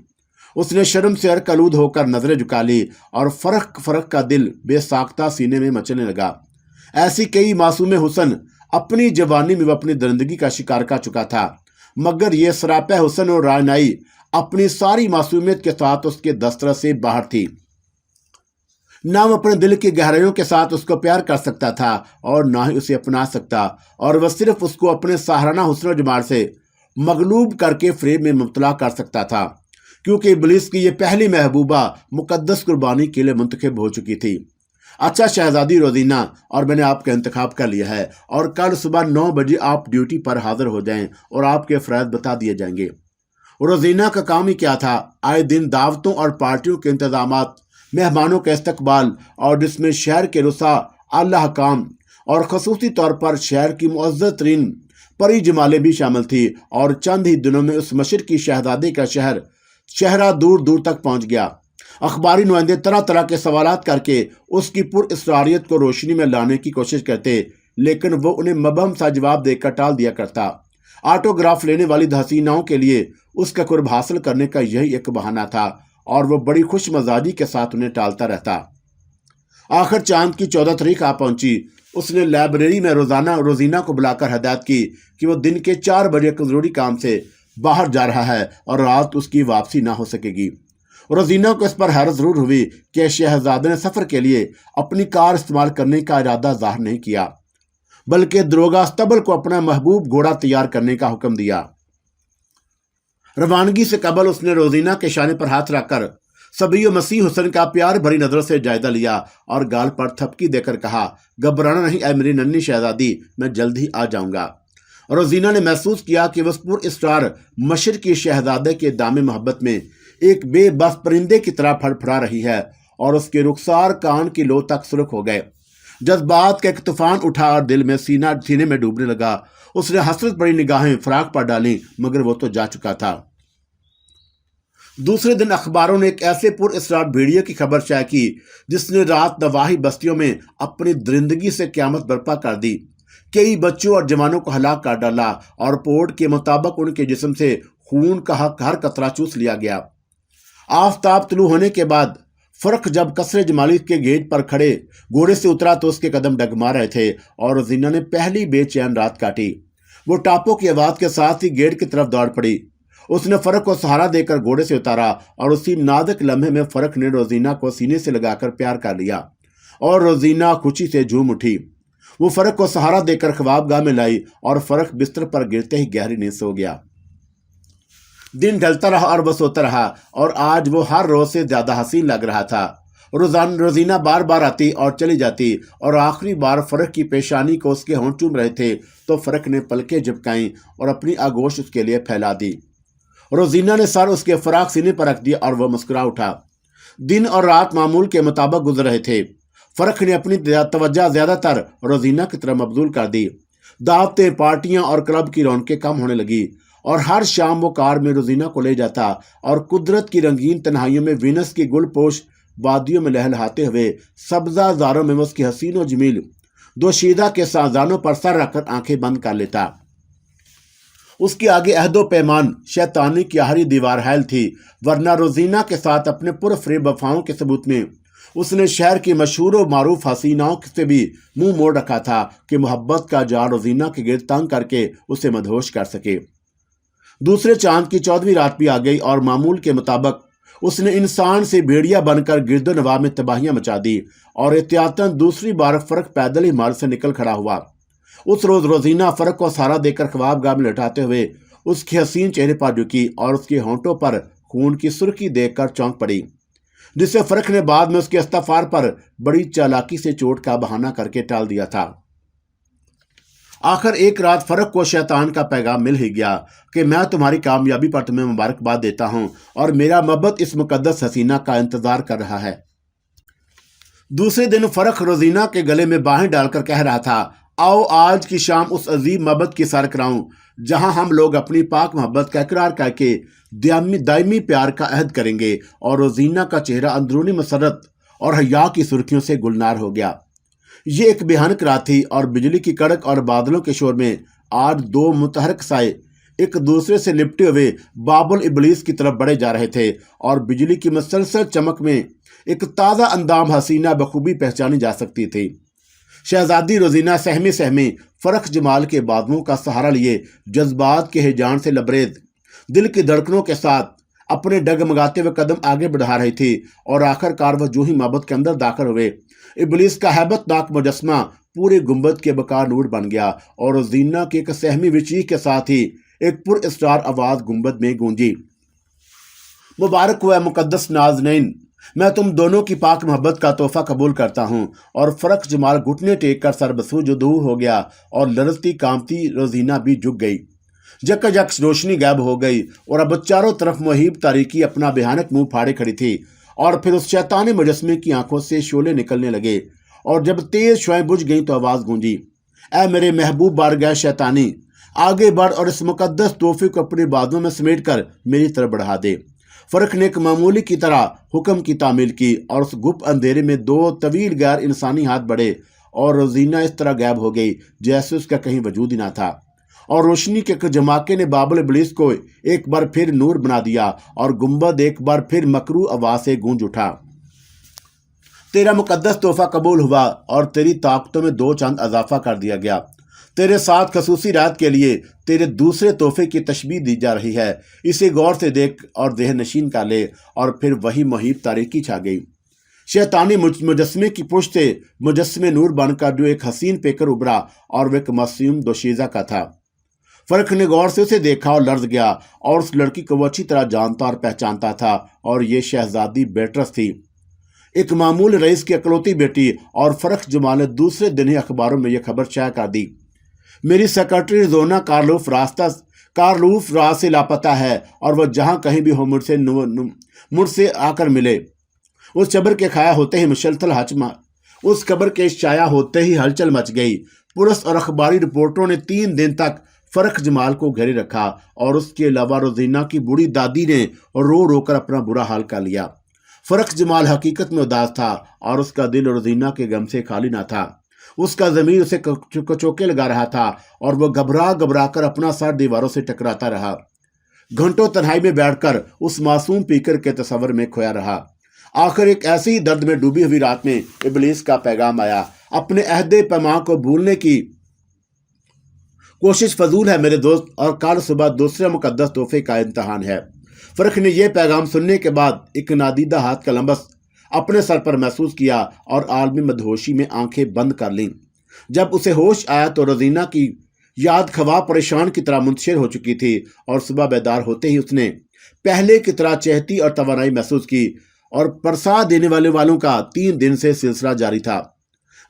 اس نے شرم سے ارکلود ہو کر نظریں جھکا لی، اور فرق کا دل بے ساختہ سینے میں مچلنے لگا۔ ایسی کئی معصوم حسن اپنی جوانی میں وہ اپنی درندگی کا شکار کر چکا تھا، مگر یہ سراپہ حسن اور رعنائی اپنی ساری معصومیت کے ساتھ اس کے دسترس سے باہر تھی۔ نہ وہ اپنے دل کی گہرائیوں کے ساتھ اس کو پیار کر سکتا تھا، اور نہ ہی اسے اپنا سکتا، اور وہ صرف اس کو اپنے ساہرانہ حسن و جمال سے مغلوب کر کے فریب میں مبتلا کر سکتا تھا، کیونکہ ابلیس کی یہ پہلی محبوبہ مقدس قربانی کے لیے منتخب ہو چکی تھی۔ اچھا شہزادی روزینا، اور میں نے آپ کا انتخاب کر لیا ہے، اور کل صبح 9 بجے آپ ڈیوٹی پر حاضر ہو جائیں اور آپ کے فرائض بتا دیے جائیں گے۔ روزینا کا کام ہی کیا تھا؟ آئے دن دعوتوں اور پارٹیوں کے انتظامات، مہمانوں کا استقبال، اور جس میں شہر کے رسا، اعلی حکام، اور خصوصی طور پر شہر کی معزز ترین پری جمالیں بھی شامل تھی۔ اور چند ہی دنوں میں اس مشرقی شہزادے کا شہرہ دور دور تک پہنچ گیا۔ اخباری نمائندے طرح طرح کے سوالات کر کے اس کی پر اسراریت کو روشنی میں لانے کی کوشش کرتے، لیکن وہ انہیں مبہم سا جواب دے کر ٹال دیا کرتا۔ آٹوگراف لینے والی حسیناؤں کے لیے اس کا قرب حاصل کرنے کا یہی ایک بہانہ تھا، اور وہ بڑی خوش مزاجی کے ساتھ انہیں ٹالتا رہتا۔ آخر چاند کی 14 تاریخ آ پہنچی۔ اس نے لائبریری میں روزینا کو بلا کر ہدایت کی کہ وہ دن کے 4 بجے ایک ضروری کام سے باہر جا رہا ہے، اور رات اس کی واپسی نہ ہو سکے گی۔ روزینا کو اس پر حیرت ضرور ہوئی کہ شہزادے نے سفر کے لیے اپنی کار استعمال کرنے کا ارادہ ظاہر نہیں کیا، بلکہ دروگا استبل کو اپنا محبوب گھوڑا تیار کرنے کا حکم دیا۔ روانگی سے قبل اس نے روزینا کے شانے پر ہاتھ رکھ کر صبی و مسیح حسن کا پیار بھری نظروں سے جائزہ لیا، اور گال پر تھپکی دے کر کہا، گھبرانا نہیں اے میری ننھی شہزادی، میں جلد ہی آ جاؤں گا۔ روزینا نے محسوس کیا کہ وہ پر اسرار مشرقی شہزادے کے دام محبت میں ایک بے بس پرندے کی طرح پھڑپھڑا رہی ہے، اور اس کے رخسار کان کی لو تک سرخ ہو گئے۔ جذبات کا ایک طوفان اٹھا اور دل میں سینے میں ڈوبنے لگا۔ اس نے حسرت بڑی نگاہیں فراق پر ڈالیں، مگر وہ تو جا چکا تھا۔ دوسرے دن اخباروں نے ایک ایسے پر اسرار بھیڑیے کی خبر شائع کی جس نے رات نواحی بستیوں میں اپنی درندگی سے قیامت برپا کر دی۔ کئی بچوں اور جوانوں کو ہلاک کر ڈالا، اور رپورٹ کے مطابق ان کے جسم سے خون کا ہر قطرہ چوس لیا گیا۔ آفتاب طلوع ہونے کے بعد فرق جب قصر جمالی کے گیٹ پر کھڑے گھوڑے سے اترا تو اس کے قدم ڈگما رہے تھے، اور روزینا نے پہلی بے چین رات کاٹی۔ وہ ٹاپوں کی آواز کے ساتھ ہی گیٹ کی طرف دوڑ پڑی۔ اس نے فرق کو سہارا دے کر گھوڑے سے اتارا، اور اسی نازک لمحے میں فرق نے روزینا کو سینے سے لگا کر پیار کر لیا، اور روزینا خوشی سے جھوم اٹھی۔ وہ فرق کو سہارا دے کر خوابگاہ میں لائی، اور فرق بستر پر گرتے ہی گہری نیند سو گیا۔ دن ڈھلتا رہا اور وہ سوتا رہا، اور آج وہ ہر روز سے زیادہ حسین لگ رہا تھا۔ روزینا بار بار آتی اور چلی جاتی، اور آخری بار فرق کی پیشانی کو اس کے ہونٹ چوم رہے تھے تو فرق نے پلکیں جھپکائیں اور اپنی آغوش اس کے لیے پھیلا دی۔ روزینا نے سر اس کے فراق سینے پر رکھ دیا، اور وہ مسکرا اٹھا۔ دن اور رات معمول کے مطابق گزر رہے تھے۔ فرق نے اپنی توجہ زیادہ تر روزینا کی طرف مبذول کر دی۔ دعوتیں، پارٹیاں اور کلب کی رونقیں کم ہونے لگی، اور ہر شام وہ کار میں روزینا کو لے جاتا، اور قدرت کی رنگین تنہائیوں میں وینس کی گل پوش وادیوں میں لہلہاتے ہوئے سبزہ زاروں میں اس کی حسین و جمیل دوشیزہ کے سازانوں پر سر رکھ کر آنکھیں بند کر لیتا۔ اس کے آگے عہد و پیمان شیطانی کی آخری دیوار حائل تھی، ورنہ روزینا کے ساتھ اپنے پرفریب وفاؤں کے ثبوت میں اس نے شہر کی مشہور و معروف حسیناؤں سے بھی منہ موڑ رکھا تھا کہ محبت کا جال روزینا کے گرد تنگ کر کے اسے مدہوش کر سکے۔ دوسرے چاند کی 14ویں رات بھی آ گئی، اور معمول کے مطابق اس نے انسان سے بھیڑیا بن کر گرد و نواح میں تباہیاں مچا دی اور احتیاطاً دوسری بار فرق پیدل ہی مال سے نکل کھڑا ہوا۔ اس روز روزینہ فرق کو سہارا دے کر خواب گاہ میں لٹاتے ہوئے اس کے حسین چہرے پر جھکی اور اس کے ہونٹوں پر خون کی سرخی دیکھ کر چونک پڑی، جسے فرق نے بعد میں اس کے استغفار پر بڑی چالاکی سے چوٹ کا بہانہ کر کے ٹال دیا تھا۔ آخر ایک رات فرق کو شیطان کا پیغام مل ہی گیا کہ میں تمہاری کامیابی پر تمہیں مبارکباد دیتا ہوں اور میرا محبت اس مقدس حسینہ کا انتظار کر رہا ہے۔ دوسرے دن فرق روزینہ کے گلے میں باہیں ڈال کر کہہ رہا تھا، آؤ آج کی شام اس عظیم محبت کی سیر کراؤں جہاں ہم لوگ اپنی پاک محبت کا اقرار کر کے دائمی پیار کا عہد کریں گے۔ اور روزینہ کا چہرہ اندرونی مسرت اور حیا کی سرخیوں سے گلنار ہو گیا۔ یہ ایک بھیانک رات تھی اور بجلی کی کڑک اور بادلوں کے شور میں آج دو متحرک سائے ایک دوسرے سے لپٹے ہوئے باب الابلیس کی طرف بڑھے جا رہے تھے، اور بجلی کی مسلسل چمک میں ایک تازہ اندام حسینہ بخوبی پہچانی جا سکتی تھی۔ شہزادی روزینہ سہمی سہمی فرق جمال کے بازوؤں کا سہارا لیے جذبات کے ہیجان سے لبریز دل کی دھڑکنوں کے ساتھ اپنے ڈگمگاتے ہوئے قدم آگے بڑھا رہی تھی، اور آخر کار وہ جو ہی محبت کے اندر داخل ہوئے، ابلیس کا ہیبت ناک مجسمہ پورے گنبد کے بقا نور بن گیا، اور روزینہ کی ایک سہمی وچیخ کے ساتھ ہی ایک پر اسرار آواز گنبد میں گونجی، مبارک ہو اے مقدس نازنین، میں تم دونوں کی پاک محبت کا تحفہ قبول کرتا ہوں۔ اور فرق جمال گھٹنے ٹیک کر سر بسوجود ہو گیا، اور لرزتی کامتی روزینہ بھی جھک گئی۔ جک روشنی غائب ہو گئی، اور اب چاروں طرف مہیب تاریکی اپنا بھیانک منہ پھاڑے کھڑی تھی، اور پھر اس شیطانی مجسمے کی آنکھوں سے شعلے نکلنے لگے، اور جب تیز شعائیں بجھ گئیں تو آواز گونجی، اے میرے محبوب بارگاہ شیطانی، آگے بڑھ اور اس مقدس تحفے کو اپنے بازوں میں سمیٹ کر میری طرف بڑھا دے۔ فرق نے ایک معمولی کی طرح حکم کی تعمیل کی، اور اس گپ اندھیرے میں دو طویل غیر انسانی ہاتھ بڑھے، اور روزینہ اس طرح غائب ہو گئی جیسے اس کا کہیں وجود ہی نہ تھا، اور روشنی کے جھماکے نے باب الابلیس کو ایک بار پھر نور بنا دیا، اور گنبد ایک بار پھر مکروہ آواز سے گونج اٹھا، تیرا مقدس تحفہ قبول ہوا اور تیری طاقتوں میں دو چاند اضافہ کر دیا گیا۔ تیرے ساتھ خصوصی رات کے لیے تیرے دوسرے تحفے کی تشبیہ دی جا رہی ہے، اسے غور سے دیکھ اور ذہن نشین کر لے۔ اور پھر وہی مہیب تاریکی چھا گئی۔ شیطانی مجسمے کی پشت سے مجسمے نور بن کر جو ایک حسین پیکر ابھرا، اور وہ ایک معصوم دوشیزہ کا تھا۔ فرق نے غور سے اسے دیکھا اور لرز گیا، اور اس لڑکی کو وہ اچھی طرح جانتا اور پہچانتا تھا، اور یہ شہزادی بیٹرس تھی، ایک معمول رئیس کی اکلوتی بیٹی۔ اور فرق جمال نے دوسرے دن ہی اخباروں میں یہ خبر شائع کر دی، میری سیکرٹری زونا کارلوف راز سے لاپتہ ہے، اور وہ جہاں کہیں بھی ہو مجھ سے آ کر ملے۔ اس خبر کے شائع ہوتے ہی ہلچل مچ گئی۔ پولیس اور اخباری رپورٹروں نے 3 دن تک فرق جمال کو گھیرے رکھا، اور اس کے علاوہ روزینہ کی بوڑھی دادی نے رو رو کر اپنا برا حال کر لیا۔ فرق جمال حقیقت میں اداس تھا، اور اس کا دل روزینہ کے غم سے خالی نہ تھا۔ اس کا ضمیر اسے کچوکے لگا رہا تھا، اور وہ گھبرا کر اپنا سر دیواروں سے ٹکراتا رہا، گھنٹوں تنہائی میں بیٹھ کر اس معصوم پیکر کے تصور میں کھویا رہا۔ آخر ایک ایسی ہی درد میں ڈوبی ہوئی رات میں ابلیس کا پیغام آیا، اپنے عہد پیمان کو بھولنے کی کوشش فضول ہے میرے دوست، اور کل صبح دوسرے مقدس تحفے کا امتحان ہے۔ فرق نے یہ پیغام سننے کے بعد ایک نادیدہ ہاتھ کا لمس اپنے سر پر محسوس کیا، اور عالمی مدہوشی میں آنکھیں بند کر لیں۔ جب اسے ہوش آیا تو روزینہ کی یاد خواہ پریشان کی طرح منتشر ہو چکی تھی، اور صبح بیدار ہوتے ہی اس نے پہلے کی طرح چہتی اور توانائی محسوس کی، اور پرساد دینے والوں کا 3 دن سے سلسلہ جاری تھا۔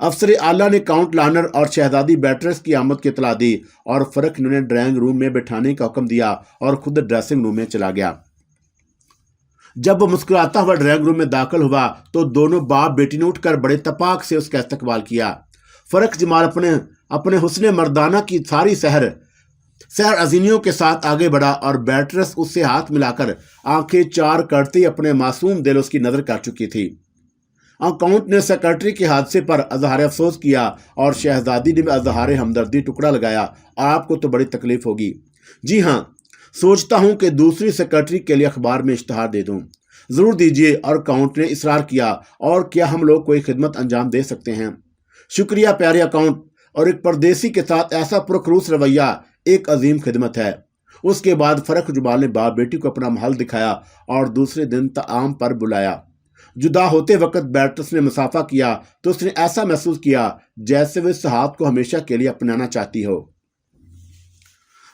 افسر اعلیٰ نے کاؤنٹ لانر اور شہزادی بیٹرس کی آمد کی اطلاع دی، اور فرق نے انہیں ڈرائنگ روم میں بٹھانے کا حکم دیا، اور خود ڈریسنگ روم میں چلا گیا۔ جب وہ مسکراتا ہوا ڈرائنگ روم میں داخل ہوا تو دونوں باپ بیٹی نے اٹھ کر بڑے تپاک سے اس کا استقبال کیا۔ فرق جمال اپنے حسن مردانہ کی ساری سحر عظیمیوں کے ساتھ آگے بڑھا، اور بیٹرس اس سے ہاتھ ملا کر آنکھیں چار کرتے اپنے معصوم دل اس کی نظر کر چکی تھی۔ اکاؤنٹ نے سیکرٹری کے حادثے پر اظہار افسوس کیا، اور شہزادی نے اظہار ہمدردی ٹکڑا لگایا، آپ کو تو بڑی تکلیف ہوگی۔ جی ہاں، سوچتا ہوں کہ دوسری سیکرٹری کے لیے اخبار میں اشتہار دے دوں۔ ضرور دیجیے، اور اکاؤنٹ نے اصرار کیا، اور کیا ہم لوگ کوئی خدمت انجام دے سکتے ہیں؟ شکریہ پیارے اکاؤنٹ، اور ایک پردیسی کے ساتھ ایسا پرخلوص رویہ ایک عظیم خدمت ہے۔ اس کے بعد فرخ جمال نے باپ بیٹی کو اپنا محل دکھایا اور دوسرے دن طعام پر بلایا۔ جدا ہوتے وقت بیٹرس نے مسافہ کیا تو اس نے ایسا محسوس کیا جیسے وہ اس ہاتھ کو ہمیشہ کے لیے اپنانا چاہتی ہو۔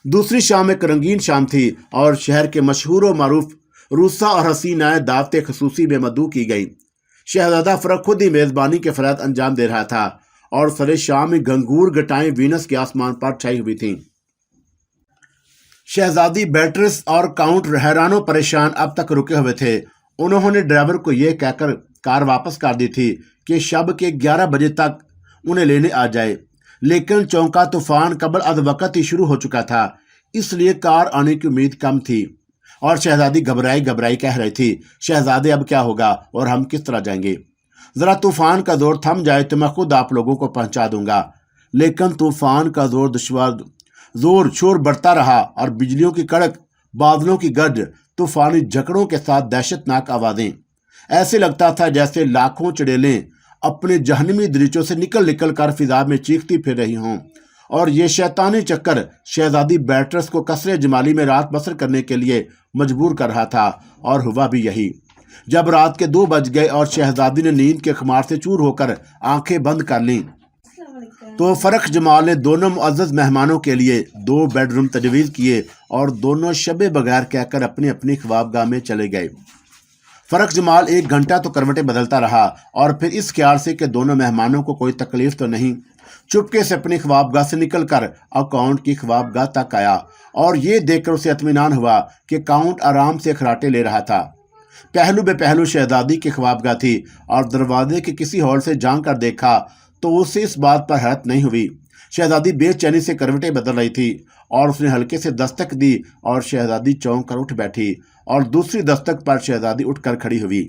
دوسری شام ایک رنگین شام تھی اور شہر کے مشہور و معروف روسا اور حسینہ دعوت خصوصی میں مدعو کی گئی۔ شہزادہ فرخ خود ہی میزبانی کے فرائض انجام دے رہا تھا اور سر شام میں گھنگور گٹائیں وینس کے آسمان پر چھائی ہوئی تھیں۔ شہزادی بیٹرس اور کاؤنٹ حیران و پریشان اب تک رکے ہوئے تھے۔ انہوں نے ڈرائیور کو یہ کہہ کر کار واپس کر دی تھی کہ شب کے 11 بجے تک انہیں لینے آ جائے، لیکن چونکا طوفان قبل از وقت ہی شروع ہو چکا تھا، اس لیے کار آنے کی امید کم تھی اور شہزادی گھبرائی کہہ رہی تھی، شہزادے اب کیا ہوگا اور ہم کس طرح جائیں گے؟ ذرا طوفان کا زور تھم جائے تو میں خود آپ لوگوں کو پہنچا دوں گا۔ لیکن طوفان کا زور شور بڑھتا رہا اور بجلیوں کی کڑک، بادلوں کی گرج، طوفانی جھکڑوں کے ساتھ دہشت ناک آوازیں۔ ایسے لگتا تھا جیسے لاکھوں چڑیلیں اپنے جہنمی دریچوں سے نکل کر فضا میں چیختی پھر رہی ہوں، اور یہ شیطانی چکر شہزادی بیٹرس کو قصر جمالی میں رات بسر کرنے کے لیے مجبور کر رہا تھا، اور ہوا بھی یہی۔ جب رات کے 2 بج گئے اور شہزادی نے نیند کے خمار سے چور ہو کر آنکھیں بند کر لیں تو فرخ جمال نے دونوں معزز مہمانوں کے لیے 2 بیڈ روم تجویز کیے اور دونوں شب بغیر کہہ کر اپنی اپنی خوابگاہ میں چلے گئے۔ فرخ جمال 1 گھنٹہ تو کروٹیں بدلتا رہا اور پھر اس خیال سے کہ دونوں مہمانوں کو کوئی تکلیف تو نہیں، چپکے سے اپنی خوابگاہ سے نکل کر اکاؤنٹ کی خوابگاہ تک آیا، اور یہ دیکھ کر اسے اطمینان ہوا کہ اکاؤنٹ آرام سے خراٹے لے رہا تھا۔ پہلو بے پہلو شہزادی کی خوابگاہ تھی اور دروازے کے کسی ہول سے جھانک کر دیکھا تو اسے اس بات پر حیرت نہیں ہوئی۔ شہزادی بے چینی سے کروٹیں بدل رہی تھی اور اس نے ہلکے سے دستک دی اور شہزادی چونک کر اٹھ بیٹھی، اور دوسری دستک پر شہزادی اٹھ کر کھڑی ہوئی۔